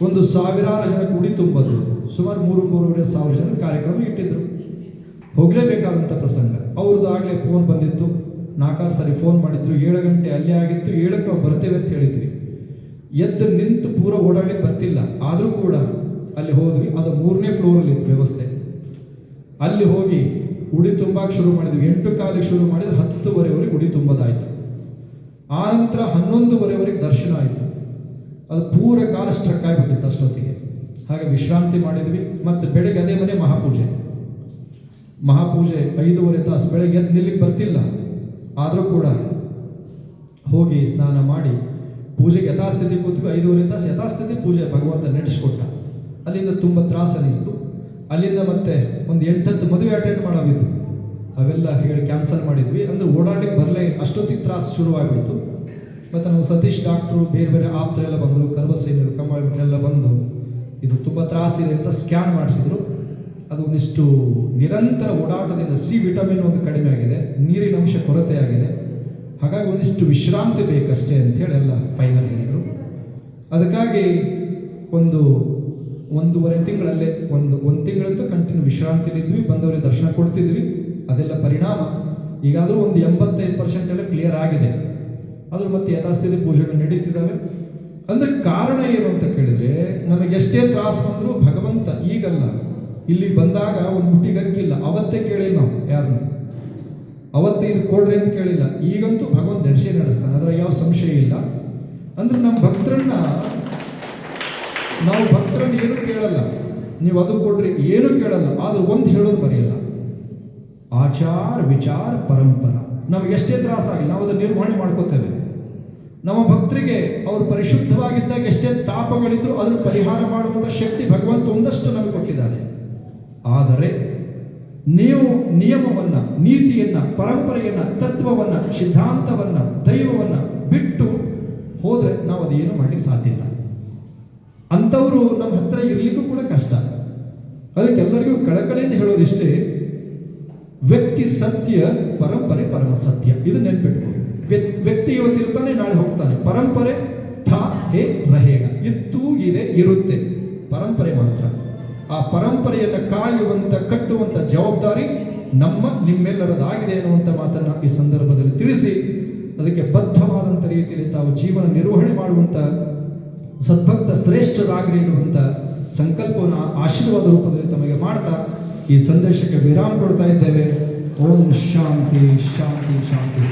ಒಂದು 1000 ಜನ ಕೂಡಿ ತುಂಬೋದು. ಸುಮಾರು 3,500 ಜನ ಕಾರ್ಯಕ್ರಮ ಇಟ್ಟಿದ್ರು. ಹೋಗಲೇಬೇಕಾದಂಥ ಪ್ರಸಂಗ. ಅವ್ರದ್ದು ಆಗಲೇ ಫೋನ್ ಬಂದಿತ್ತು. 4 ಸರಿ ಫೋನ್ ಮಾಡಿದ್ರು. 7 ಗಂಟೆ ಅಲ್ಲೇ ಆಗಿತ್ತು. 7ಕ್ಕೆ ನಾವು ಬರ್ತೇವೆ ಅಂತ ಹೇಳಿದ್ವಿ. ಎದ್ದು ನಿಂತು ಪೂರ ಓಡಾಡ್ಲಿಕ್ಕೆ ಬರ್ತಿಲ್ಲ. ಆದರೂ ಕೂಡ ಅಲ್ಲಿ ಹೋದ್ವಿ. ಅದು 3ನೇ ಫ್ಲೋರಲ್ಲಿ ಇತ್ತು ವ್ಯವಸ್ಥೆ. ಅಲ್ಲಿ ಹೋಗಿ ಉಡಿ ತುಂಬಕ್ಕೆ ಶುರು ಮಾಡಿದ್ವಿ. 8:15 ಶುರು ಮಾಡಿದ್ರೆ 10:30ವರೆಗೆ ಉಡಿ ತುಂಬೋದಾಯಿತು. ಆನಂತರ 11:30ವರೆಗೆ ದರ್ಶನ ಆಯಿತು. ಅದು ಪೂರ ಕಾಲ ಸ್ಟ್ರಕ್ ಆಗಿಬಿಟ್ಟಿತ್ತು ಅಷ್ಟೊತ್ತಿಗೆ. ಹಾಗೆ ವಿಶ್ರಾಂತಿ ಮಾಡಿದ್ವಿ. ಮತ್ತು ಬೆಳಗ್ಗೆ ಅದೇ ಮನೆ ಮಹಾಪೂಜೆ 5:30 ತಾಸು. ಬೆಳಗ್ಗೆ ಎದ್ದು ನಿಲ್ಲಿಗೆ ಬರ್ತಿಲ್ಲ. ಆದರೂ ಕೂಡ ಹೋಗಿ ಸ್ನಾನ ಮಾಡಿ ಪೂಜೆಗೆ ಯಥಾಸ್ಥಿತಿ ಕೂತ್ವಿ. 5:30 ತಾಸು ಯಥಾಸ್ಥಿತಿ ಪೂಜೆ ಭಗವಂತ ನಡೆಸ್ಕೊಟ್ಟ. ಅಲ್ಲಿಂದ ತುಂಬ ತ್ರಾಸ ಅನ್ನಿಸ್ತು. ಅಲ್ಲಿಂದ ಮತ್ತೆ ಒಂದು 8-10 ಮದುವೆ ಅಟೆಂಡ್ ಮಾಡೋವಿತ್ತು. ಅವೆಲ್ಲ ಹೇಳಿ ಕ್ಯಾನ್ಸಲ್ ಮಾಡಿದ್ವಿ. ಅಂದರೆ ಓಡಾಡಲಿಕ್ಕೆ ಬರಲೇ ಅಷ್ಟೊತ್ತಿಗೆ ತ್ರಾಸು ಶುರುವಾಗ್ಬಿಡ್ತು. ಮತ್ತು ನಾವು ಸತೀಶ್ ಡಾಕ್ಟ್ರು, ಬೇರೆ ಬೇರೆ ಆಪ್ತರೆಲ್ಲ ಬಂದರು, ಕರ್ಬಸೇನರು, ಕಮ್ಮಲ್ಲ ಬಂದು ಇದು ತುಂಬ ತ್ರಾಸಿದೆ ಅಂತ ಸ್ಕ್ಯಾನ್ ಮಾಡಿಸಿದ್ರು. ಅದು ಒಂದಿಷ್ಟು ನಿರಂತರ ಓಡಾಟದಿಂದ ಸಿ ವಿಟಮಿನ್ ಒಂದು ಕಡಿಮೆ ಆಗಿದೆ, ನೀರಿನ ಅಂಶ ಕೊರತೆ ಆಗಿದೆ. ಹಾಗಾಗಿ ಒಂದಿಷ್ಟು ವಿಶ್ರಾಂತಿ ಬೇಕಷ್ಟೇ ಅಂಥೇಳಿ ಎಲ್ಲ ಫೈನಲ್ ಹೇಳಿದರು. ಅದಕ್ಕಾಗಿ ಒಂದು 1.5 ತಿಂಗಳಲ್ಲೇ ಒಂದು ತಿಂಗಳಂತೂ ಕಂಟಿನ್ಯೂ ವಿಶ್ರಾಂತಿಲಿದ್ವಿ. ಬಂದವರಿಗೆ ದರ್ಶನ ಕೊಡ್ತಿದ್ವಿ. ಅದೆಲ್ಲ ಪರಿಣಾಮ ಈಗಾದರೂ ಒಂದು 85% ಎಲ್ಲ ಕ್ಲಿಯರ್ ಆಗಿದೆ. ಅದ್ರ ಮತ್ತೆ ಯಥಾಸ್ಥಿತಿ ಪೂಜೆಗಳು ನಡೀತಿದ್ದಾವೆ. ಅಂದರೆ ಕಾರಣ ಏನು ಅಂತ ಕೇಳಿದ್ರೆ, ನಮಗೆ ಎಷ್ಟೇ ತ್ರಾಸು ಬಂದರೂ ಭಗವಂತ ಈಗಲ್ಲ, ಇಲ್ಲಿ ಬಂದಾಗ ಒಂದು ಮುಟ್ಟಿಗಕ್ಕಿಲ್ಲ. ಅವತ್ತೇ ಕೇಳಿಲ್ಲ ನಾವು ಯಾರನ್ನು, ಅವತ್ತೇ ಇದು ಕೊಡ್ರಿ ಅಂತ ಕೇಳಿಲ್ಲ. ಈಗಂತೂ ಭಗವಂತ ನಡೆಸ್ತಾನೆ, ಅದರ ಯಾವ ಸಂಶಯ ಇಲ್ಲ. ಅಂದ್ರೆ ನಮ್ಮ ಭಕ್ತರನ್ನ ಏನು ಕೇಳಲ್ಲ, ನೀವು ಅದು ಕೊಡ್ರಿ ಏನು ಕೇಳಲ್ಲ. ಆದ್ರೆ ಒಂದು ಹೇಳೋದು ಬರೆಯಲ್ಲ, ಆಚಾರ ವಿಚಾರ ಪರಂಪರ. ನಮಗೆ ಎಷ್ಟೇ ತ್ರಾಸಾಗಿಲ್ಲ, ನಾವು ಅದನ್ನು ನಿರ್ವಹಣೆ ಮಾಡ್ಕೋತೇವೆ. ನಮ್ಮ ಭಕ್ತರಿಗೆ ಅವರು ಪರಿಶುದ್ಧವಾಗಿದ್ದಾಗ ಎಷ್ಟೇ ತಾಪಗಳಿದ್ರು ಅದನ್ನು ಪರಿಹಾರ ಮಾಡುವಂಥ ಶಕ್ತಿ ಭಗವಂತ ಒಂದಷ್ಟು ನಮಗೆ ಕೊಟ್ಟಿದ್ದಾನೆ. ಆದರೆ ನೀವು ನಿಯಮವನ್ನ, ನೀತಿಯನ್ನ, ಪರಂಪರೆಯನ್ನ, ತತ್ವವನ್ನ, ಸಿದ್ಧಾಂತವನ್ನ, ದೈವವನ್ನ ಬಿಟ್ಟು ಹೋದ್ರೆ ನಾವು ಅದೇನು ಮಾಡ್ಲಿಕ್ಕೆ ಸಾಧ್ಯ ಇಲ್ಲ. ಅಂಥವರು ನಮ್ಮ ಹತ್ರ ಇರ್ಲಿಕ್ಕೂ ಕೂಡ ಕಷ್ಟ. ಅದಕ್ಕೆಲ್ಲರಿಗೂ ಕಳಕಳಿಯಿಂದ ಹೇಳೋದಿಷ್ಟೇ, ವ್ಯಕ್ತಿ ಸತ್ಯ, ಪರಂಪರೆ ಪರಮ ಸತ್ಯ. ಇದು ನೆನ್ಪಿಟ್ಕೊ. ವ್ಯಕ್ತಿ ಇವತ್ತಿರ್ತಾನೆ, ನಾಳೆ ಹೋಗ್ತಾನೆ. ಪರಂಪರೆ ಹೇरहेಗ, ಇತ್ತೂ ಇದೆ, ಇರುತ್ತೆ. ಪರಂಪರೆ ಮಾತ್ರ. ಆ ಪರಂಪರೆಯನ್ನು ಕಾಯುವಂತ, ಕಟ್ಟುವಂತ ಜವಾಬ್ದಾರಿ ನಿಮ್ಮೆಲ್ಲರದಾಗಿದೆ ಅನ್ನುವಂಥ ಮಾತನ್ನ ಈ ಸಂದರ್ಭದಲ್ಲಿ ತಿಳಿಸಿ ಅದಕ್ಕೆ ಬದ್ಧವಾದಂಥ ರೀತಿಯಲ್ಲಿ ತಾವು ಜೀವನ ನಿರ್ವಹಣೆ ಮಾಡುವಂಥ ಸದ್ಭಕ್ತ ಶ್ರೇಷ್ಠರಾಗಲಿ ಎನ್ನುವಂಥ ಸಂಕಲ್ಪವನ್ನು ಆಶೀರ್ವಾದ ರೂಪದಲ್ಲಿ ತಮಗೆ ಮಾಡ್ತಾ ಈ ಸಂದೇಶಕ್ಕೆ ವಿರಾಮ ಕೊಡ್ತಾ ಇದ್ದೇವೆ. ಓಂ ಶಾಂತಿ ಶಾಂತಿ ಶಾಂತಿ.